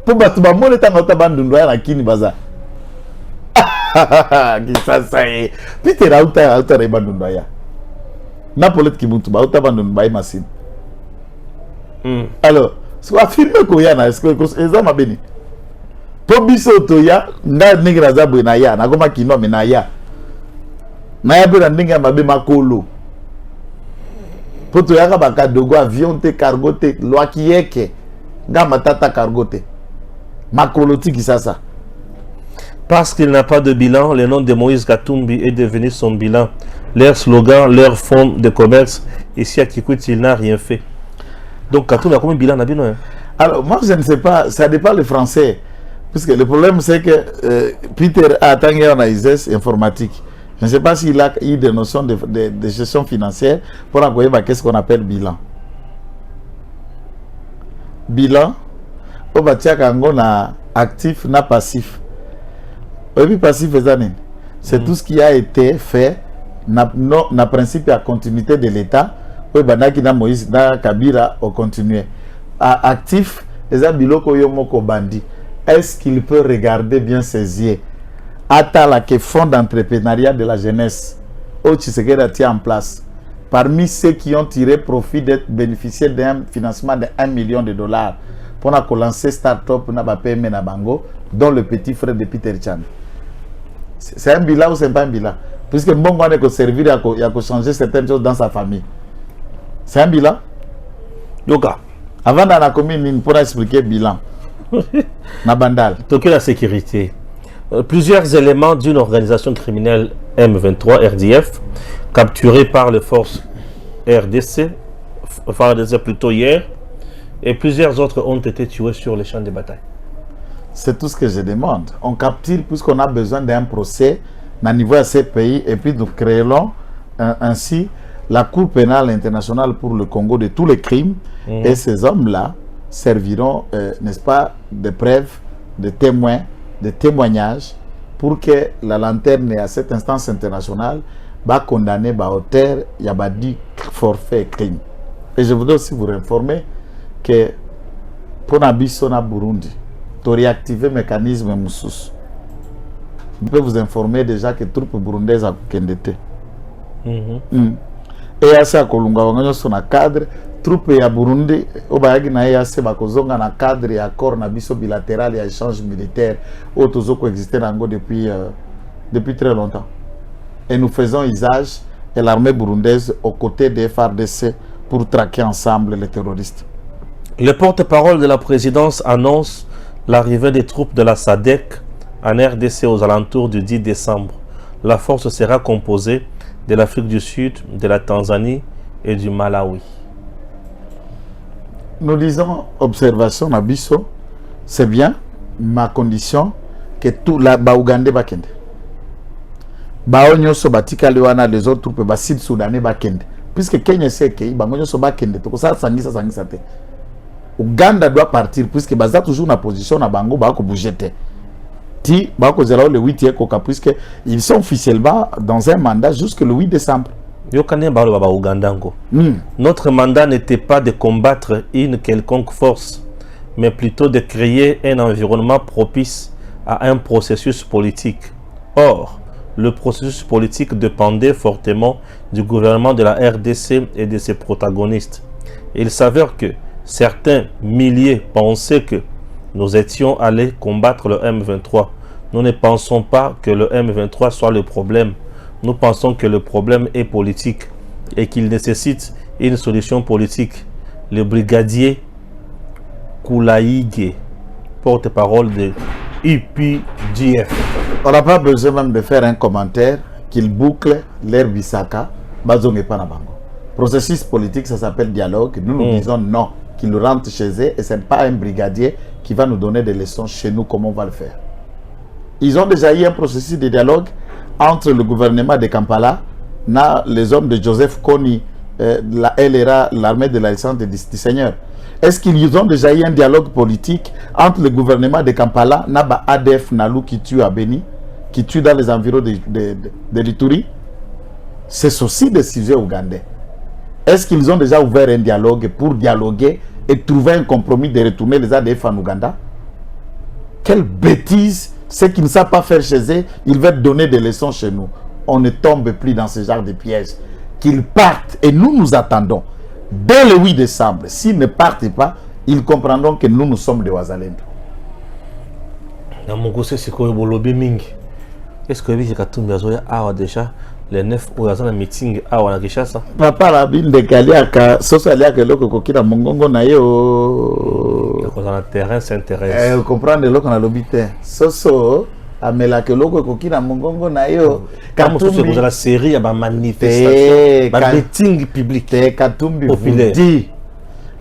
Pour battre ba monnaie tanga tabandundu ya na kini baza. Qui ça est. Peter auta rebandundu ya. Na polete ki mutu ba auta bandundu ba machine. Alors, ce qu'on affirme ko ya na est-ce que eza mabeni. Po biso to ya nga ningra za bwe na ya na goma kino me na ya. Na ya bwe ndinga mabe makolo. Poto yaka bakadogo avion te cargo te loi kieke nga matata cargo te makolo tiki sasa. Parce qu'il n'a pas de bilan, le nom de Moïse Katumbi est devenu son bilan. Leur slogan, leur fonds de commerce, ici à Kikwiti, il n'a rien fait. Donc Katumbi a combien de bilan na bino? Alors moi je ne sais pas, ça dépend le français. Parce que le problème c'est que Peter a attendu en ISS informatique. Je ne sais pas s'il a eu des notions de gestion financière pour accueillir qu'est-ce qu'on appelle bilan. Bilan, on va dire qu'on a actif, na passif. Et puis passif, c'est tout ce qui a été fait, na principe à continuité de l'État. Oui, na Moïse, na Kabila, on continue. Actif, les abiloko yomoko bandi. Est-ce qu'il peut regarder bien ses yeux? Atala que fonds d'entrepreneuriat de la jeunesse au Tshisekedi tient en place. Parmi ceux qui ont tiré profit d'être bénéficiaires d'un financement de 1 million de dollars pour lancer start-up na PME na bango, dont le petit frère de Peter Tchani. C'est un bilan ou c'est pas un bilan? Puisque bon on est servir à changer certaines choses dans sa famille. C'est un bilan? Donc avant dans la commune pour expliquer bilan. Na bandal. Donc la sécurité. Plusieurs éléments d'une organisation criminelle M23 RDF capturés par les forces RDC, plutôt hier, et plusieurs autres ont été tués sur les champs de bataille. C'est tout ce que je demande. On capture puisqu'on a besoin d'un procès à niveau de ces pays et puis nous créons ainsi la Cour pénale internationale pour le Congo de tous les crimes et ces hommes-là serviront, n'est-ce pas, de preuves, de témoins, de témoignages pour que la lanterne à cette instance internationale va condamner à hauteur il y a dit forfait et crime. Et je voudrais aussi vous informer que pour Nabiso na Burundi, pour réactiver le mécanisme Moussous, je peux vous informer déjà que les troupes burundaises ont kendete. Et à ça, Kolunga Wanganyo sont na cadre, troupes ya Burundi, obayagi na EAC bakozonga na cadre et accord na biso bilatéral et échange militaire au tozo coexister nango depuis très longtemps. Et nous faisons usage de l'armée burundaise aux côtés des FARDC pour traquer ensemble les terroristes. Le porte-parole de la présidence annonce l'arrivée des troupes de la SADC en RDC aux alentours du 10 décembre. La force sera composée de l'Afrique du Sud, de la Tanzanie et du Malawi. Nous disons observation à Bisso, c'est bien, ma condition que tout la Ougandais va kende. Baonyo so batika lewana les autres troupes ba sud soudanais ba kende. Puisque Kenya sait que bangonyo so ba kende to ça sangisa te. Ouganda doit partir puisque baza toujours na position na bango ba ko bouger. Ti ba ko zela le 8e koka puisque ils sont officiellement dans un mandat jusqu'au 8 décembre. Notre mandat n'était pas de combattre une quelconque force, mais plutôt de créer un environnement propice à un processus politique. Or, le processus politique dépendait fortement du gouvernement de la RDC et de ses protagonistes. Il s'avère que certains milliers pensaient que nous étions allés combattre le M23. Nous ne pensons pas que le M23 soit le problème. Nous pensons que le problème est politique et qu'il nécessite une solution politique. Le brigadier Koulaïgue, porte-parole de UPDF. On n'a pas besoin même de faire un commentaire qu'il boucle l'air Bissaka, Bazong et Panabango. Processus politique, ça s'appelle dialogue. Nous nous disons non, qu'il rentre chez eux et ce n'est pas un brigadier qui va nous donner des leçons chez nous, comment on va le faire. Ils ont déjà eu un processus de dialogue entre le gouvernement de Kampala, les hommes de Joseph Kony, la LRA, l'armée de la licence du Seigneur. Est-ce qu'ils ont déjà eu un dialogue politique entre le gouvernement de Kampala, Naba ADF Nalou qui tue à Beni, qui tue dans les environs de l'Ituri? C'est aussi des sujets ougandais. Est-ce qu'ils ont déjà ouvert un dialogue pour dialoguer et trouver un compromis de retourner les ADF en Ouganda? Quelle bêtise! Ceux qui ne savent pas faire chez eux, ils veulent donner des leçons chez nous. On ne tombe plus dans ce genre de pièges. Qu'ils partent et nous nous attendons. Dès le 8 décembre, s'ils ne partent pas, ils comprendront que nous, nous sommes des Ouazalendo. Est-ce que vous avez déjà les 9 ou un meeting à Kinshasa? Papa la bin de Kaliaka, Sosalia que l'eau coquille à Mongongo nayo. Le terrain s'intéresse. Vous comprenez l'eau qu'on a l'obité. Soso, Amela que l'eau coquille à Mongongo nayo. Comme vous la série à ma manifestation, ma meeting public. Katumbi vous dit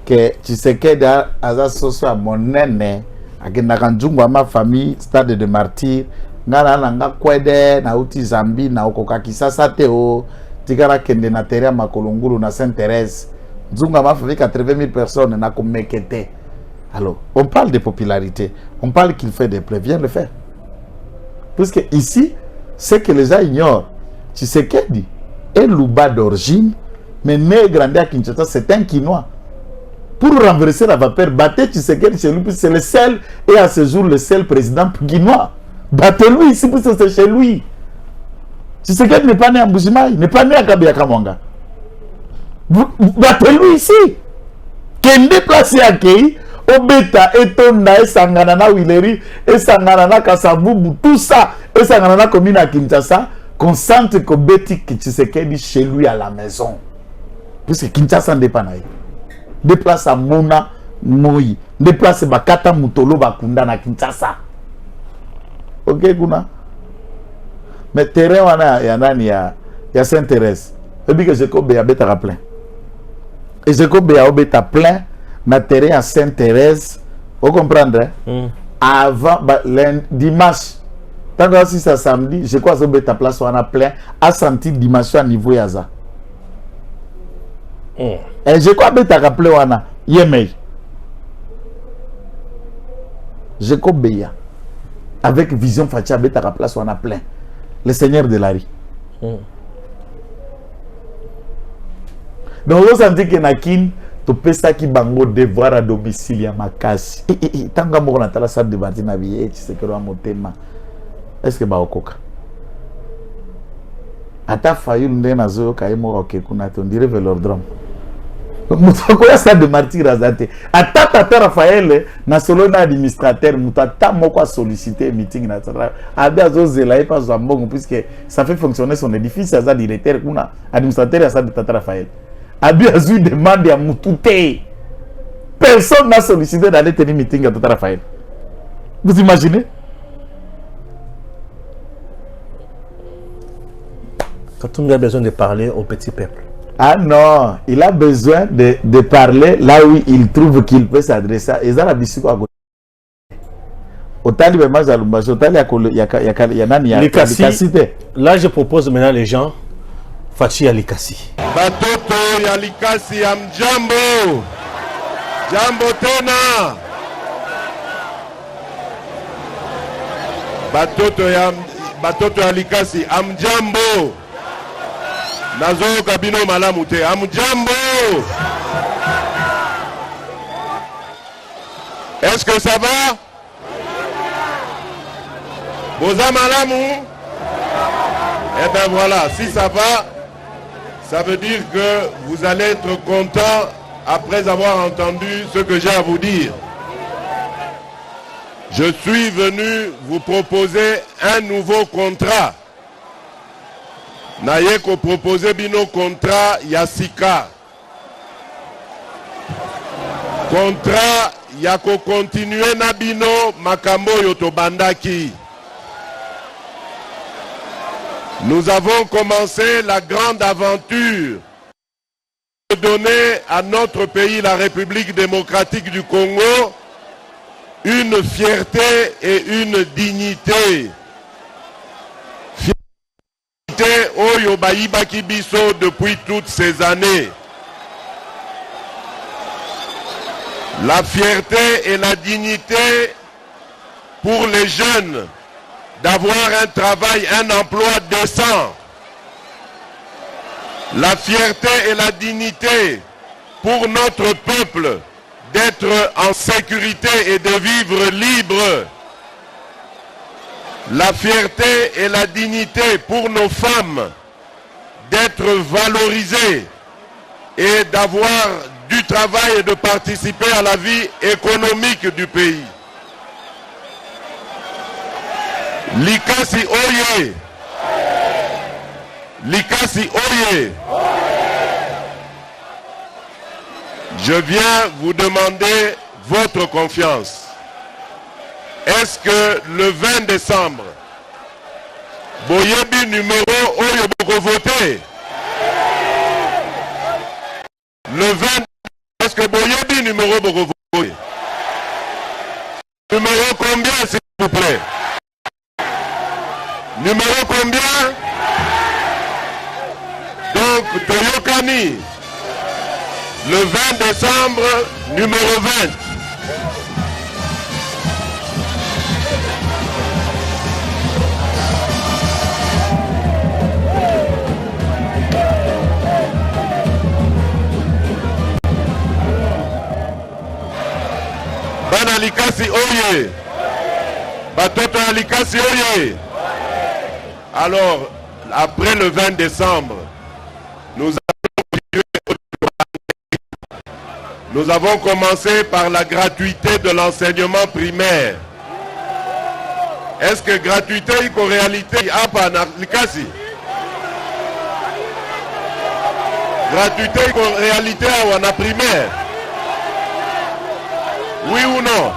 que tu sais que dans Aza Soso à mon nene, à Gendakanjungu ma famille, stade de martyr. Ngana nanga kwede na uti Zambi na okoka Kisasa teo tigara kende na terre makolongulu na Sainte-Thérèse nzunga mafiki 80 000 personnes na komekete. Alors on parle de popularité, on parle qu'il fait des preuves, viens le faire, puisque ici c'est que les gens ignorent. Tshisekedi est Luba d'origine mais né et grandi à Kinshasa, c'est un Kinois. Pour renverser la vapeur, battez Tshisekedi chez lui, c'est le seul et à ce jour le seul président Kinois. Battez-lui ici, parce que c'est chez lui. Tshisekedi n'est pas né à Mbujimaï, il n'est pas né à Kabiakamanga. Battez-lui ici. Kende place à Kei, Obeta, Etonda, et Sanganana Wileri, et Sanganana Kasabubu, tout ça, et Sanganana commune à Kinshasa, concentre que Beti Tshisekedi chez lui à la maison. Puisque Kinshasa n'est pas né. Déplace à Mona, Moi, déplace à Bakata Mutolo, Bakunda, na Kinshasa. Ok, kuna. Mais terrain wana ya nani ya Sainte-Thérèse. Et puis que Jacob a beta plein. Et Jacob a beta plein na terrain à Sainte-Thérèse. Vous comprenez? Avant dimanche. Tant que si ça samedi, je crois que beta place wana plein a senti dimanche à niveau yaza. Et je crois beta plein wana yemei. Jacob Beya. Avec vision Fatia Beta place on a plein. Le Seigneur de la rue. Donc on sent que Nakin to pesa ki bango devoir à domicile ya makasi. Tanga mo na tala salle de Martina Biye, tu sais que lo motema. Est-ce que ba okoka? Ata fayu ndena zo kai mo okekuna to ndire velodrome. Mutako ya stade de martyr azate. Ata tata Raphaël na solo na administrateur mutata moko a sollicité meeting na tsara. Abia zo zela e pas za mbongo puisque ça fait fonctionner son édifice za directeur kuna administrateur ya stade de tata Raphaël. Abia zo demande ya mutute. Personne n'a sollicité d'aller tenir meeting à tata Raphaël. Vous imaginez? Quand on a besoin de parler au petit peuple. Ah non, il a besoin de parler là où il trouve qu'il peut s'adresser. Et ça, la biscuit à côté. Là, je propose maintenant les gens Fachi Alikasi. Batoto ya Likasi ya mjambo. Jambo tena. Batoto ya Likasi, amjambo. Nazo kabino malamu te, amjambo. Est-ce que ça va? Boza malamu? Eh bien voilà, si ça va, ça veut dire que vous allez être content après avoir entendu ce que j'ai à vous dire. Je suis venu vous proposer un nouveau contrat. Naye ko proposer bino contrat Yasika. Contrat yako continuer na bino makambo yotobandaki. Nous avons commencé la grande aventure de donner à notre pays, la République démocratique du Congo, une fierté et une dignité. Fierté Oyo Baïbaki Biso depuis toutes ces années. La fierté et la dignité pour les jeunes d'avoir un travail, un emploi décent. La fierté et la dignité pour notre peuple d'être en sécurité et de vivre libre. La fierté et la dignité pour nos femmes d'être valorisées et d'avoir du travail et de participer à la vie économique du pays. Likasi Oye! Likasi Oye! Je viens vous demander votre confiance. Est-ce que le 20 décembre, Boyebi numéro Oyo Boko voté? Le 20, est-ce que Boyebi numéro Boko voté? Numéro combien, s'il vous plaît? Numéro combien? Donc, Toyokani, le 20 décembre, numéro 20. Bana Likasi Oye! Batoto Likasi Oye! Alors, après le 20 décembre, nous avons commencé par la gratuité de l'enseignement primaire. Est-ce que gratuité en réalité a pas Likasi? Gratuité en réalité a en primaire? Oui ou non?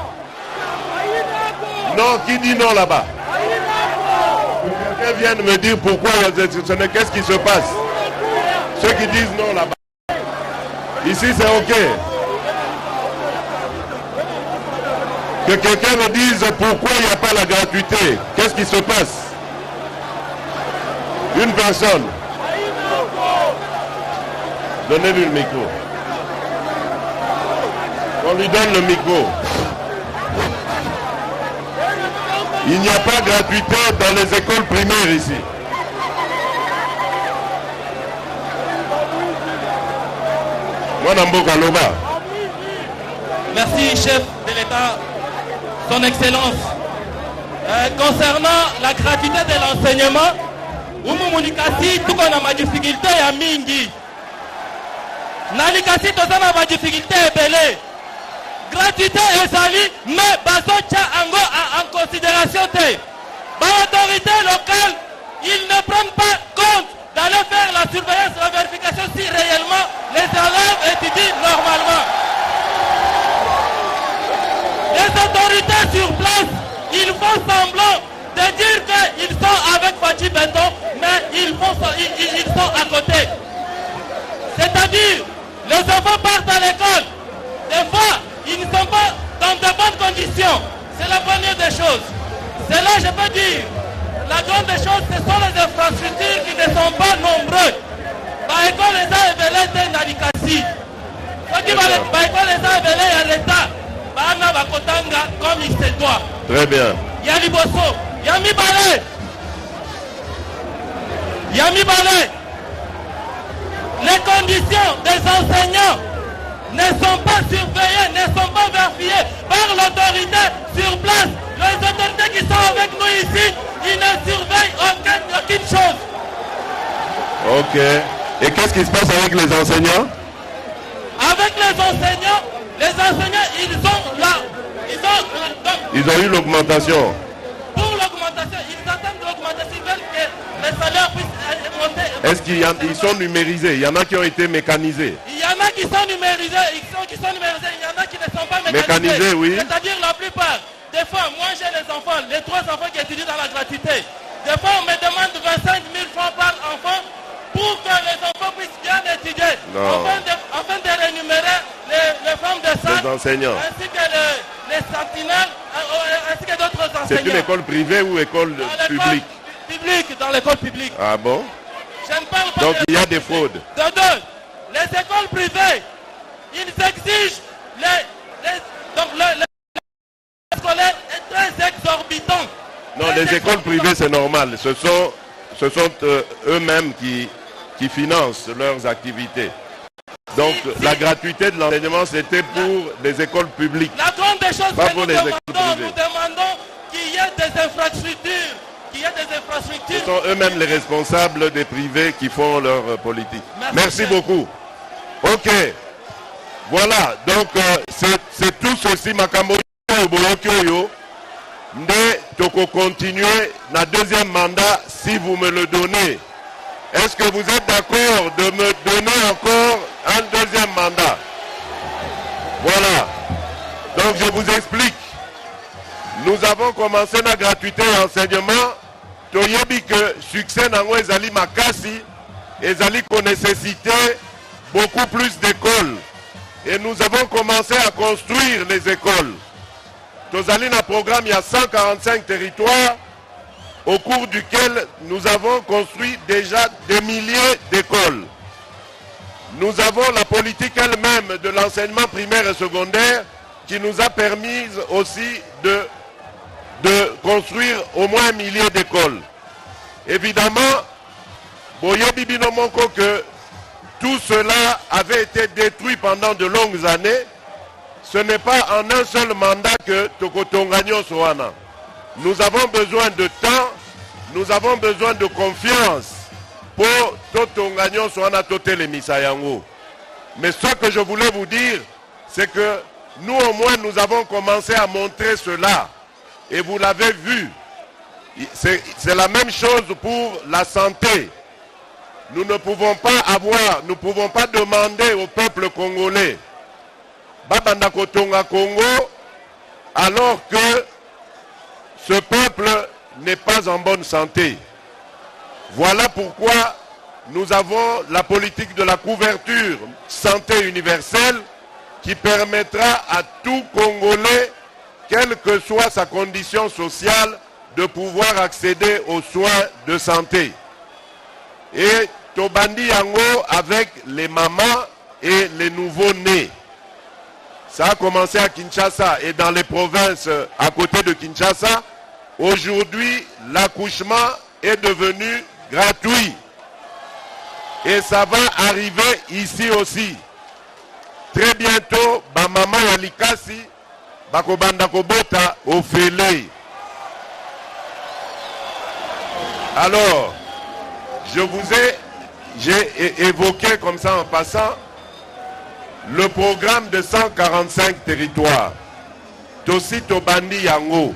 Non, qui dit non là-bas? Quelqu'un vient de me dire pourquoi, qu'est-ce qui se passe? Ceux qui disent non là-bas. Ici c'est ok. Que quelqu'un me dise pourquoi il n'y a pas la gratuité. Qu'est-ce qui se passe? Une personne. Donnez-lui le micro. On lui donne le micro. Il n'y a pas de gratuité dans les écoles primaires ici. Merci, chef de l'État, son Excellence. Concernant la gratuité de l'enseignement, Umulikasi, tout on a ma difficulté à Mingi. Nalikasi, tout on a ma difficulté à Belé. Gratuité et sali, mais Basocha Ango a en considération. L'autorité locale, ils ne prennent pas compte d'aller faire la surveillance, la vérification si réellement les élèves étudient normalement. Les autorités sur place, ils font semblant de dire qu'ils sont avec Fachi Benton, mais ils sont à côté. C'est-à-dire, les enfants partent à l'école. Des fois, ils ne sont pas dans de bonnes conditions. C'est la première des choses. C'est là, je peux dire, la grande des choses, ce sont les infrastructures qui ne sont pas nombreuses. Par exemple, les AFLT Nalikasi. qui va les appeler à l'État. Bana Bakotanga comme il se doit. Très bien. Yali Bosso, Yami Balé. Yami Balé. Les conditions des enseignants ne sont pas surveillées, ne sont pas vérifiées par l'autorité sur place. Les autorités qui sont avec nous ici, ils ne surveillent aucune chose. Ok. Et qu'est-ce qui se passe avec les enseignants? Avec les enseignants, ils ont eu l'augmentation. Pour l'augmentation, ils attendent l'augmentation, ils veulent que les salaires puissent monter. Est-ce qu'ils sont numérisés? Il y en a qui ont été mécanisés. Il y en a qui sont numérisés, il y en a qui ne sont pas mécanisés. Mécanisés, oui. C'est-à-dire la plupart. Des fois, moi j'ai les enfants, les 3 enfants qui étudient dans la gratuité. Des fois, on me demande 25 000 francs par enfant pour que les enfants puissent bien étudier. Afin de rémunérer les femmes de salle, les enseignants, ainsi que les sentinelles, ainsi que d'autres enseignants. C'est une école privée ou école publique? Publique, dans l'école publique. Ah bon? Je ne parle pas. Donc il y a des fraudes. De deux, les écoles privées, ils exigent donc le scolaire est très exorbitant. Non, les écoles privées c'est normal. Ce sont eux-mêmes qui financent leurs activités. Donc la gratuité de l'enseignement c'était pour les écoles publiques. La grande des choses pas que pour nous les demandons, écoles privées. nous demandons qu'il y ait des infrastructures. Ce sont eux-mêmes les responsables des privés qui font leur politique. Merci beaucoup. Ok. Voilà. Donc c'est tout ceci. Makambo Boyokyo. Mais toko continuer na deuxième mandat si vous me le donnez. Est-ce que vous êtes d'accord de me donner encore un deuxième mandat? Voilà. Donc je vous explique. Nous avons commencé la gratuité et enseignement. Toyebi que succès nango ezali makasi, ezali qu'on nécessitait beaucoup plus d'écoles. Et nous avons commencé à construire les écoles. Tozali na programme, il y a 145 territoires au cours duquel nous avons construit déjà des milliers d'écoles. Nous avons la politique elle-même de l'enseignement primaire et secondaire qui nous a permis aussi de construire au moins 1 millier d'écoles. Évidemment, Boyebi Binomonko que tout cela avait été détruit pendant de longues années. Ce n'est pas en un seul mandat que Tokotongagno Soana. Nous avons besoin de temps, nous avons besoin de confiance pour Totongagno Soana Totele Misayango. Mais ce que je voulais vous dire, c'est que nous au moins nous avons commencé à montrer cela. Et vous l'avez vu, c'est la même chose pour la santé. Nous ne pouvons pas demander au peuple congolais, Babanda Kotonga Congo, alors que ce peuple n'est pas en bonne santé. Voilà pourquoi nous avons la politique de la couverture santé universelle qui permettra à tout Congolais, quelle que soit sa condition sociale, de pouvoir accéder aux soins de santé. Et Tobandi Yango avec les mamans et les nouveaux-nés. Ça a commencé à Kinshasa et dans les provinces à côté de Kinshasa. Aujourd'hui, l'accouchement est devenu gratuit. Et ça va arriver ici aussi. Très bientôt, ma maman Yalikasi, Bakobanda Kobota, Ofele. Alors, j'ai évoqué comme ça en passant le programme de 145 territoires. Tossi Tobandi Yango,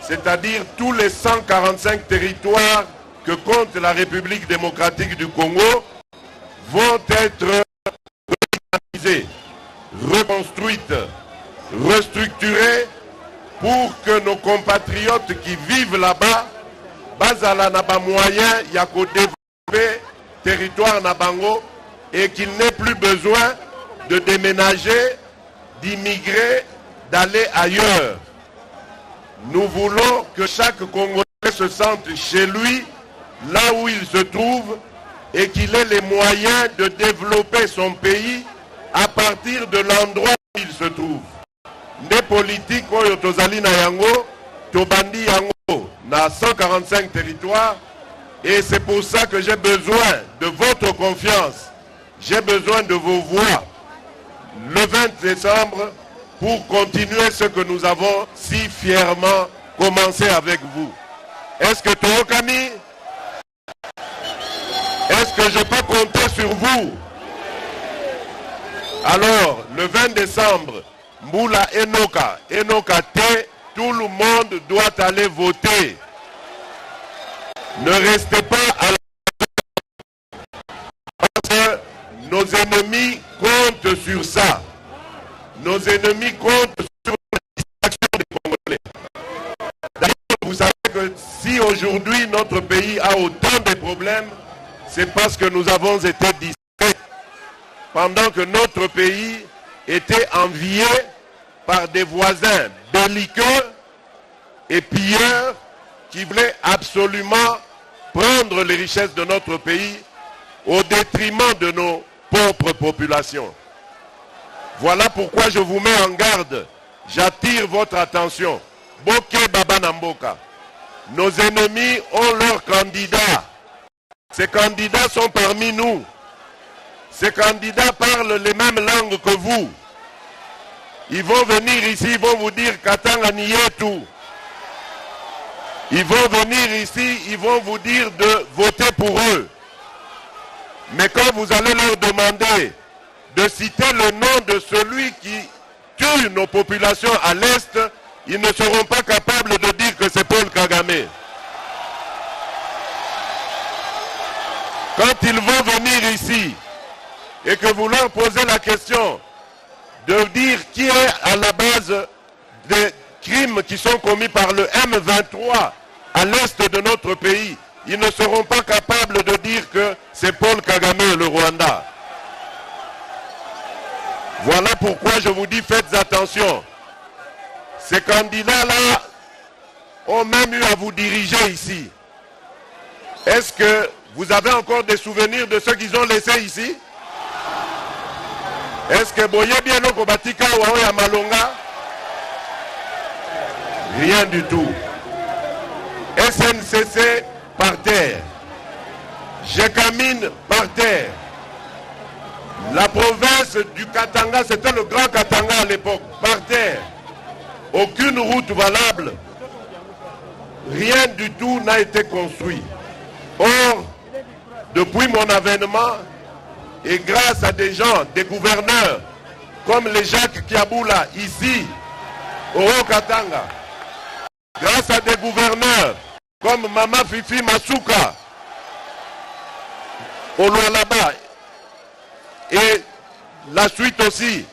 c'est-à-dire tous les 145 territoires que compte la République démocratique du Congo vont être réalisés, reconstruites, restructurées pour que nos compatriotes qui vivent là-bas, bazala na ba moyen ya ko développer territoire na bango et qu'il n'ait plus besoin de déménager, d'immigrer, d'aller ailleurs. Nous voulons que chaque Congolais se sente chez lui, là où il se trouve, et qu'il ait les moyens de développer son pays à partir de l'endroit où il se trouve. Des politiques oyo tozali na yango, tobandi yango na 145 territoires, et c'est pour ça que j'ai besoin de votre confiance. J'ai besoin de vos voix le 20 décembre pour continuer ce que nous avons si fièrement commencé avec vous. Est-ce que Tookami, est-ce que je peux compter sur vous? Alors, le 20 décembre, Mboula Enoka, Enoka T, tout le monde doit aller voter. Ne restez pas à la... Parce que nos ennemis comptent sur ça. Nos ennemis comptent sur la distraction des Congolais. D'ailleurs, vous savez que si aujourd'hui notre pays a autant de problèmes, c'est parce que nous avons été distraits. Pendant que notre pays était envié par des voisins belliqueux et pilleurs qui voulaient absolument prendre les richesses de notre pays au détriment de nos propres populations. Voilà pourquoi je vous mets en garde. J'attire votre attention. Boke Baba Namboka. Nos ennemis ont leurs candidats. Ces candidats sont parmi nous. Ces candidats parlent les mêmes langues que vous. Ils vont venir ici, ils vont vous dire Katanga Nietu. Ils vont venir ici, ils vont vous dire de voter pour eux. Mais quand vous allez leur demander de citer le nom de celui qui tue nos populations à l'Est, ils ne seront pas capables de dire que c'est Paul Kagame. Quand ils vont venir ici et que vous leur posez la question de dire qui est à la base des crimes qui sont commis par le M23 à l'est de notre pays, ils ne seront pas capables de dire que c'est Paul Kagame le Rwanda. Voilà pourquoi je vous dis faites attention. Ces candidats-là ont même eu à vous diriger ici. Est-ce que vous avez encore des souvenirs de ceux qu'ils ont laissés ici? Est-ce que Boye bien au Kobatika ou à Malonga? Rien du tout. SNCC par terre. Jekamine par terre. La province du Katanga, c'était le grand Katanga à l'époque, par terre. Aucune route valable. Rien du tout n'a été construit. Or, depuis mon avènement, et grâce à des gens, des gouverneurs, comme les Jacques Kiaboula, ici, au Haut-Katanga, grâce à des gouverneurs, comme Mama Fifi Masuka, au Lualaba, et la suite aussi,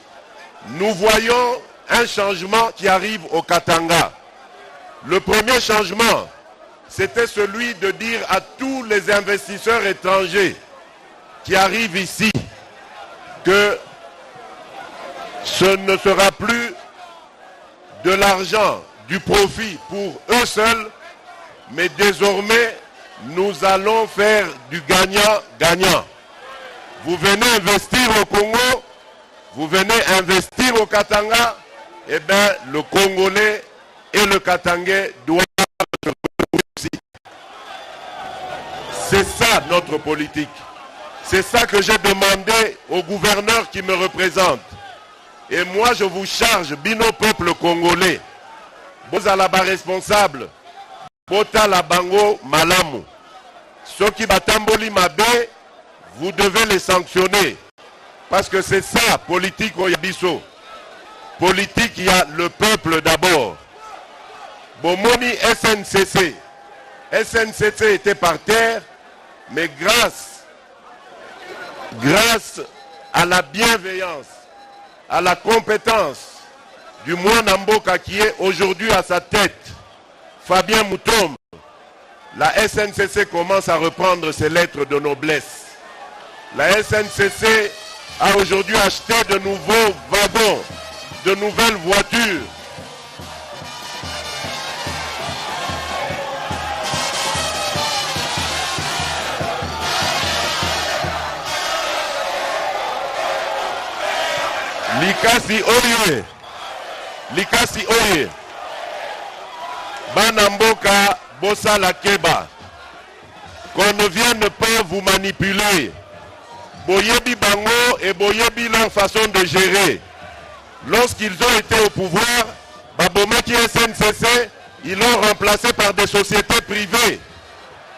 nous voyons un changement qui arrive au Katanga. Le premier changement, c'était celui de dire à tous les investisseurs étrangers qui arrivent ici que ce ne sera plus de l'argent, du profit pour eux seuls, mais désormais, nous allons faire du gagnant-gagnant. Vous venez investir au Congo, vous venez investir au Katanga, eh bien, le Congolais et le Katangais doivent se retrouver aussi. C'est ça notre politique. C'est ça que j'ai demandé au gouverneur qui me représente. Et moi, je vous charge, bino peuple congolais, vous allez la responsable, bota la bango malamu. Ceux qui batamboli mabe, vous devez les sanctionner. Parce que c'est ça, politique au Yabiso. Politique, il y a le peuple d'abord. Bomoni SNCC. SNCC était par terre, mais grâce à la bienveillance, à la compétence du Mwana Mboka qui est aujourd'hui à sa tête, Fabien Moutombe, la SNCC commence à reprendre ses lettres de noblesse. La SNCC a aujourd'hui acheté de nouveaux wagons, de nouvelles voitures. Likasi oye. Likasi oye. Banamboka bossa la keba. Qu'on ne vienne pas vous manipuler. Boyebi bango et boyebi leur façon de gérer. Lorsqu'ils ont été au pouvoir, Babomaki SNCC, ils l'ont remplacé par des sociétés privées.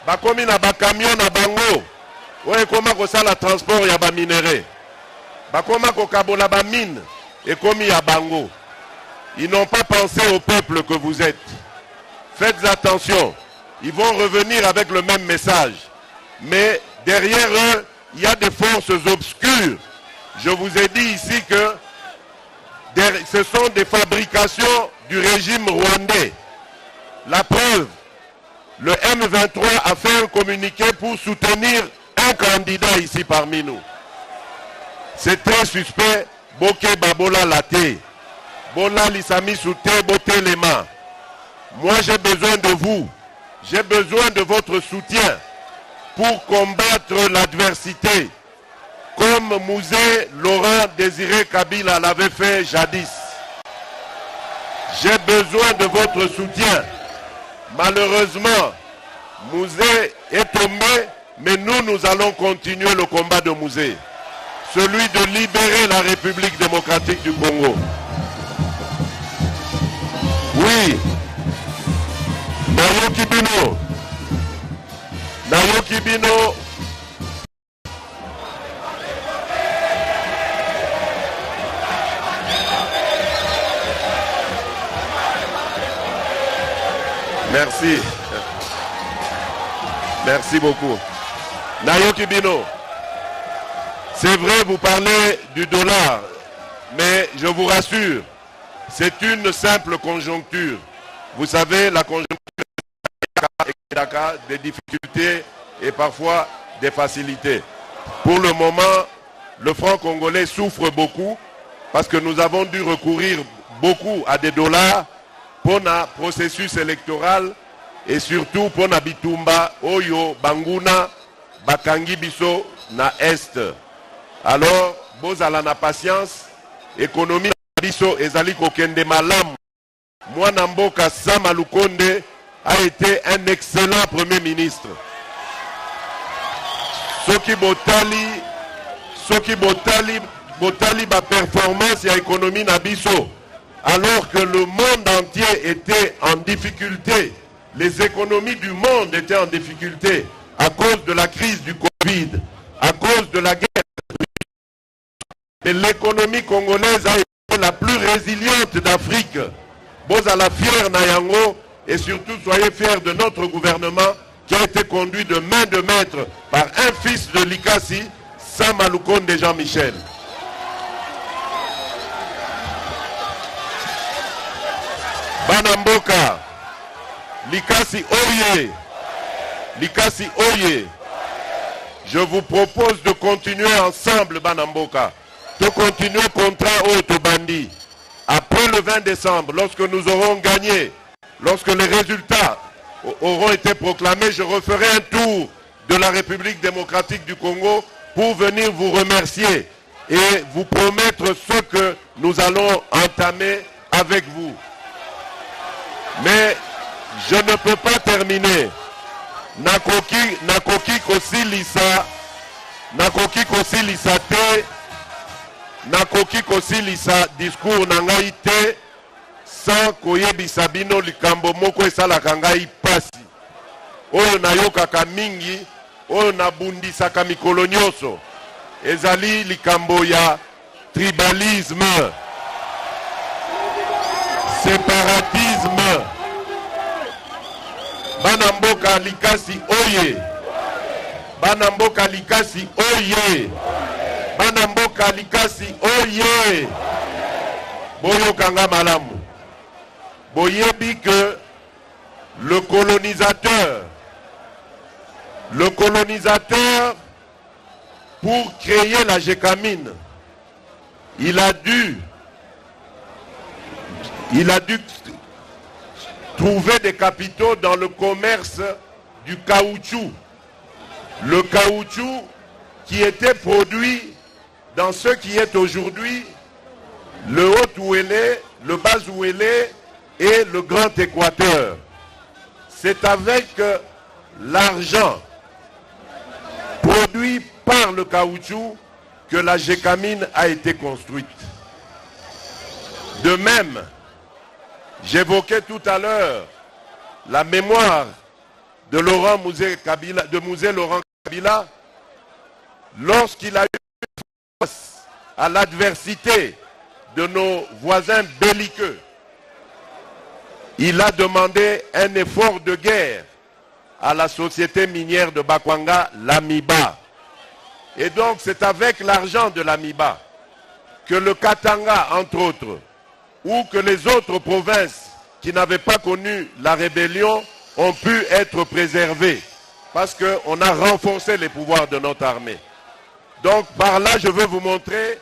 Bakomi na bakamion na bango. Ouais, comment que ça la transport ya ba minéré. Bakoma ko kabola ba mine et komi ya bango. Ils n'ont pas pensé au peuple que vous êtes. Faites attention. Ils vont revenir avec le même message. Mais derrière eux, il y a des forces obscures. Je vous ai dit ici que ce sont des fabrications du régime rwandais. La preuve, le M23 a fait un communiqué pour soutenir un candidat ici parmi nous. C'est très suspect. Boke Babola Laté. Bola Lissami Souté, Boté les mains. Moi j'ai besoin de vous. J'ai besoin de votre soutien pour combattre l'adversité. Comme Mouzé Laurent Désiré Kabila l'avait fait jadis. J'ai besoin de votre soutien. Malheureusement, Mouzé est tombé, mais nous allons continuer le combat de Mouzé. Celui de libérer la République démocratique du Congo. Oui. Nayoki Bino. Nayoki Bino. Merci. Merci beaucoup. Nayoki Bino. C'est vrai, vous parlez du dollar, mais je vous rassure, c'est une simple conjoncture. Vous savez, la conjoncture des difficultés et parfois des facilités. Pour le moment, le franc congolais souffre beaucoup parce que nous avons dû recourir beaucoup à des dollars pour le processus électoral et surtout pour la bitumba, oyo, banguna, bakangi biso na est. Alors, bozala na patience, économie biso ezali kokende malamu. Mwana mboka Sama Lukonde a été un excellent premier ministre. Soki botali ba performance ya économie na biso. Alors que le monde entier était en difficulté, les économies du monde étaient en difficulté à cause de la crise du Covid, à cause de la guerre. Et l'économie congolaise a été la plus résiliente d'Afrique. Bozala fier Nayango et surtout soyez fiers de notre gouvernement qui a été conduit de main de maître par un fils de Likasi, Sama Lukonde Jean-Michel. Banamboka, Likasi Oye, Likasi Oye. Je vous propose de continuer ensemble, Banamboka, de continuer le contrat Otobandi. Après le 20 décembre, lorsque nous aurons gagné, lorsque les résultats auront été proclamés, je referai un tour de la République démocratique du Congo pour venir vous remercier et vous promettre ce que nous allons entamer avec vous. Mais je ne peux pas terminer. Nakoki kosilisa te. Nakoki kosilisa discours na ngai te sans koyebisa bino likambo moko esalaka ngai pasi. Oyo nayokaka mingi, oyo nabundisaka mikolo nyonso. Ezali likambo ya tribalisme, séparatisme. Banamboka Likasi Oye. Banamboka Likasi Oye. Banamboka Likasi Oye. Boyo Kanga Malamu. Boyebi que le colonisateur, pour créer la Gécamine, il a dû trouver des capitaux dans le commerce du caoutchouc. Le caoutchouc qui était produit dans ce qui est aujourd'hui le Haut-Ouélé, le Bas-Ouélé et le Grand Équateur. C'est avec l'argent produit par le caoutchouc que la Gécamine a été construite. De même, j'évoquais tout à l'heure la mémoire de Musée Laurent Kabila lorsqu'il a eu face à l'adversité de nos voisins belliqueux. Il a demandé un effort de guerre à la société minière de Bakwanga, l'Amiba. Et donc c'est avec l'argent de l'Amiba que le Katanga, entre autres, ou que les autres provinces qui n'avaient pas connu la rébellion ont pu être préservées parce qu'on a renforcé les pouvoirs de notre armée. Donc par là, je veux vous montrer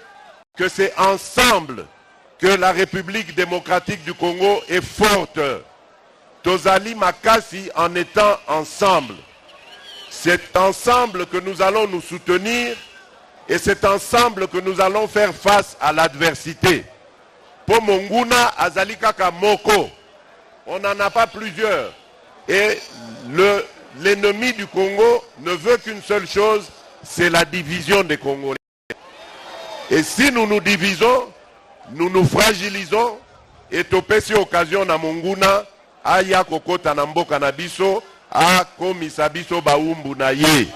que c'est ensemble que la République démocratique du Congo est forte. Tozali Makasi en étant ensemble. C'est ensemble que nous allons nous soutenir et c'est ensemble que nous allons faire face à l'adversité. Pour Monguna, Azali Kaka Moko, on n'en a pas plusieurs. Et l'ennemi du Congo ne veut qu'une seule chose, c'est la division des Congolais. Et si nous nous divisons, nous nous fragilisons et topesi occasion na Monguna, aya kokota na mboka na biso, a komisa biso baumbu na ye.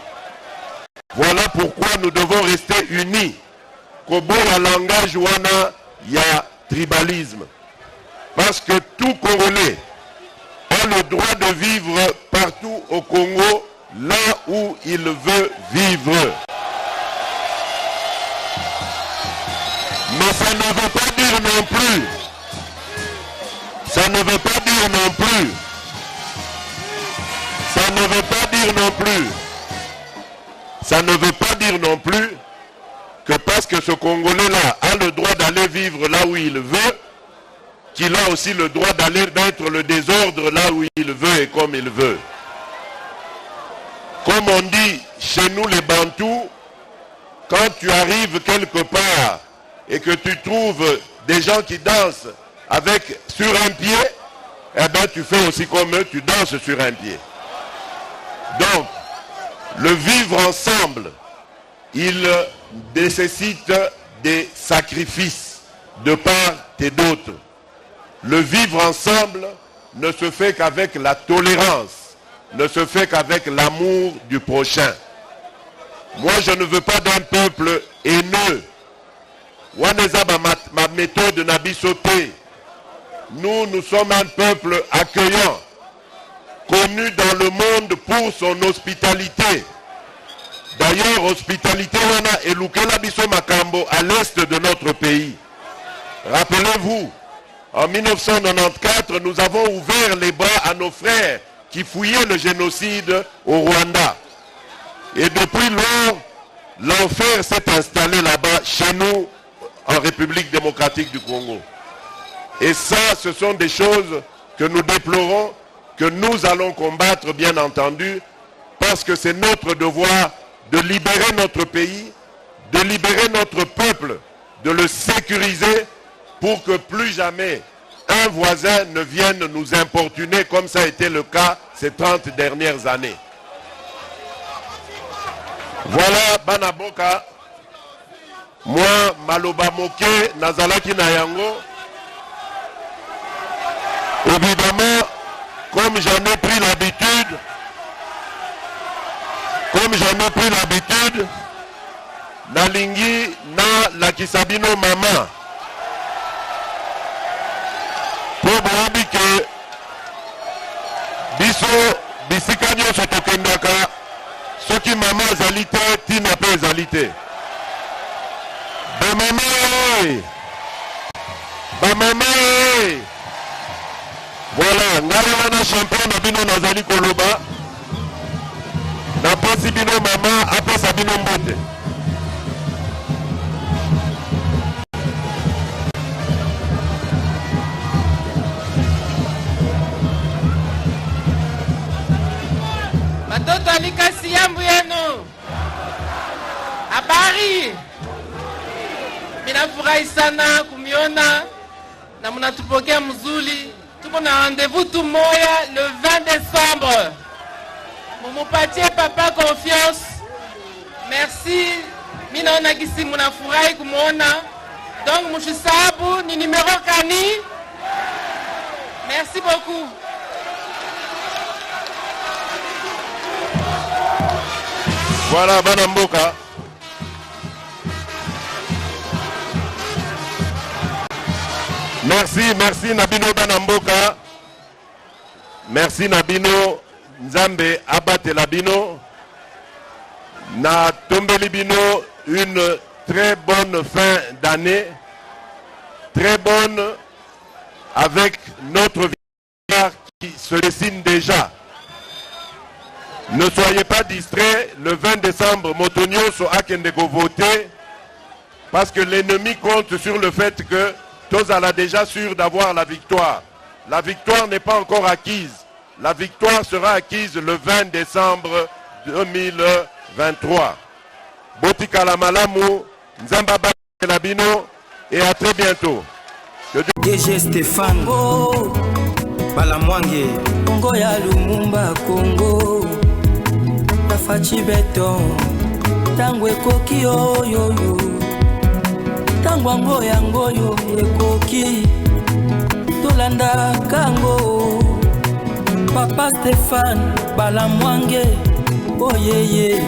Voilà pourquoi nous devons rester unis. Kobora langage wana ya tribalisme. Parce que tout Congolais a le droit de vivre partout au Congo, là où il veut vivre. Mais ça ne veut pas dire non plus. Ça ne veut pas dire non plus. Ça ne veut pas dire non plus. Ça ne veut pas dire non plus que parce que ce Congolais-là a le droit d'aller vivre là où il veut, qu'il a aussi le droit d'aller mettre le désordre là où il veut et comme il veut. Comme on dit chez nous les Bantous, quand tu arrives quelque part et que tu trouves des gens qui dansent sur un pied, eh bien tu fais aussi comme eux, tu danses sur un pied. Donc, le vivre ensemble, il nécessite des sacrifices de part et d'autre. Le vivre ensemble ne se fait qu'avec la tolérance, ne se fait qu'avec l'amour du prochain. Moi, je ne veux pas d'un peuple haineux. Waneza ma méthode nabisoté. Nous sommes un peuple accueillant, connu dans le monde pour son hospitalité. D'ailleurs, hospitalité wana elukela biso makambo à l'est de notre pays. Rappelez-vous, en 1994, nous avons ouvert les bras à nos frères qui fouillaient le génocide au Rwanda. Et depuis lors, l'enfer s'est installé là-bas, chez nous, en République démocratique du Congo. Et ça, ce sont des choses que nous déplorons, que nous allons combattre, bien entendu, parce que c'est notre devoir de libérer notre pays, de libérer notre peuple, de le sécuriser pour que plus jamais un voisin ne vienne nous importuner comme ça a été le cas ces 30 dernières années. Voilà, Banaboka, moi, Maloba Moke, Nazalaki Nayango. Évidemment, comme j'en ai pris l'habitude, Nalingi na Lakisabino Mama. Pour Boabi que Biso, Bisika Nyonso Tokendaka, Soki Mama Zalité, Tina Pe Zalité. Bamama, voilà, Ngarana champion na bino nazali koloba. Na pasi bino mama, apesa bino mbote. Batoto alikasi yambu yenu. Habari. Minafurahi sana kumiona na mnatupokea mzuri. Tuko na rendez-vous tout moya le 20 décembre. Mumupatie papa confiance. Merci. Minaona gisi munafurahi kumuona. Donc mushisabu ni numéro kani. Merci beaucoup. Voilà, Banamboka. Merci Nabino Banamboka. Merci Nabino Nzambe Abate Labino. Na Tombeli Bino, une très bonne fin d'année. Très bonne avec notre victoire qui se dessine déjà. Ne soyez pas distraits, le 20 décembre, Motonio so Akendego voter parce que l'ennemi compte sur le fait que Tozala déjà sûr d'avoir la victoire. La victoire n'est pas encore acquise. La victoire sera acquise le 20 décembre 2023. Botika la Malamu, Nzamba Labino et à très bientôt. DG Stéphane Balamwange Congo ya Lumumba Congo Fachi Beton Tangwe koki oyo Tangwango yango yo ekoki Tolanda kango Papa Stéphane Balamwange Oh yeah yeah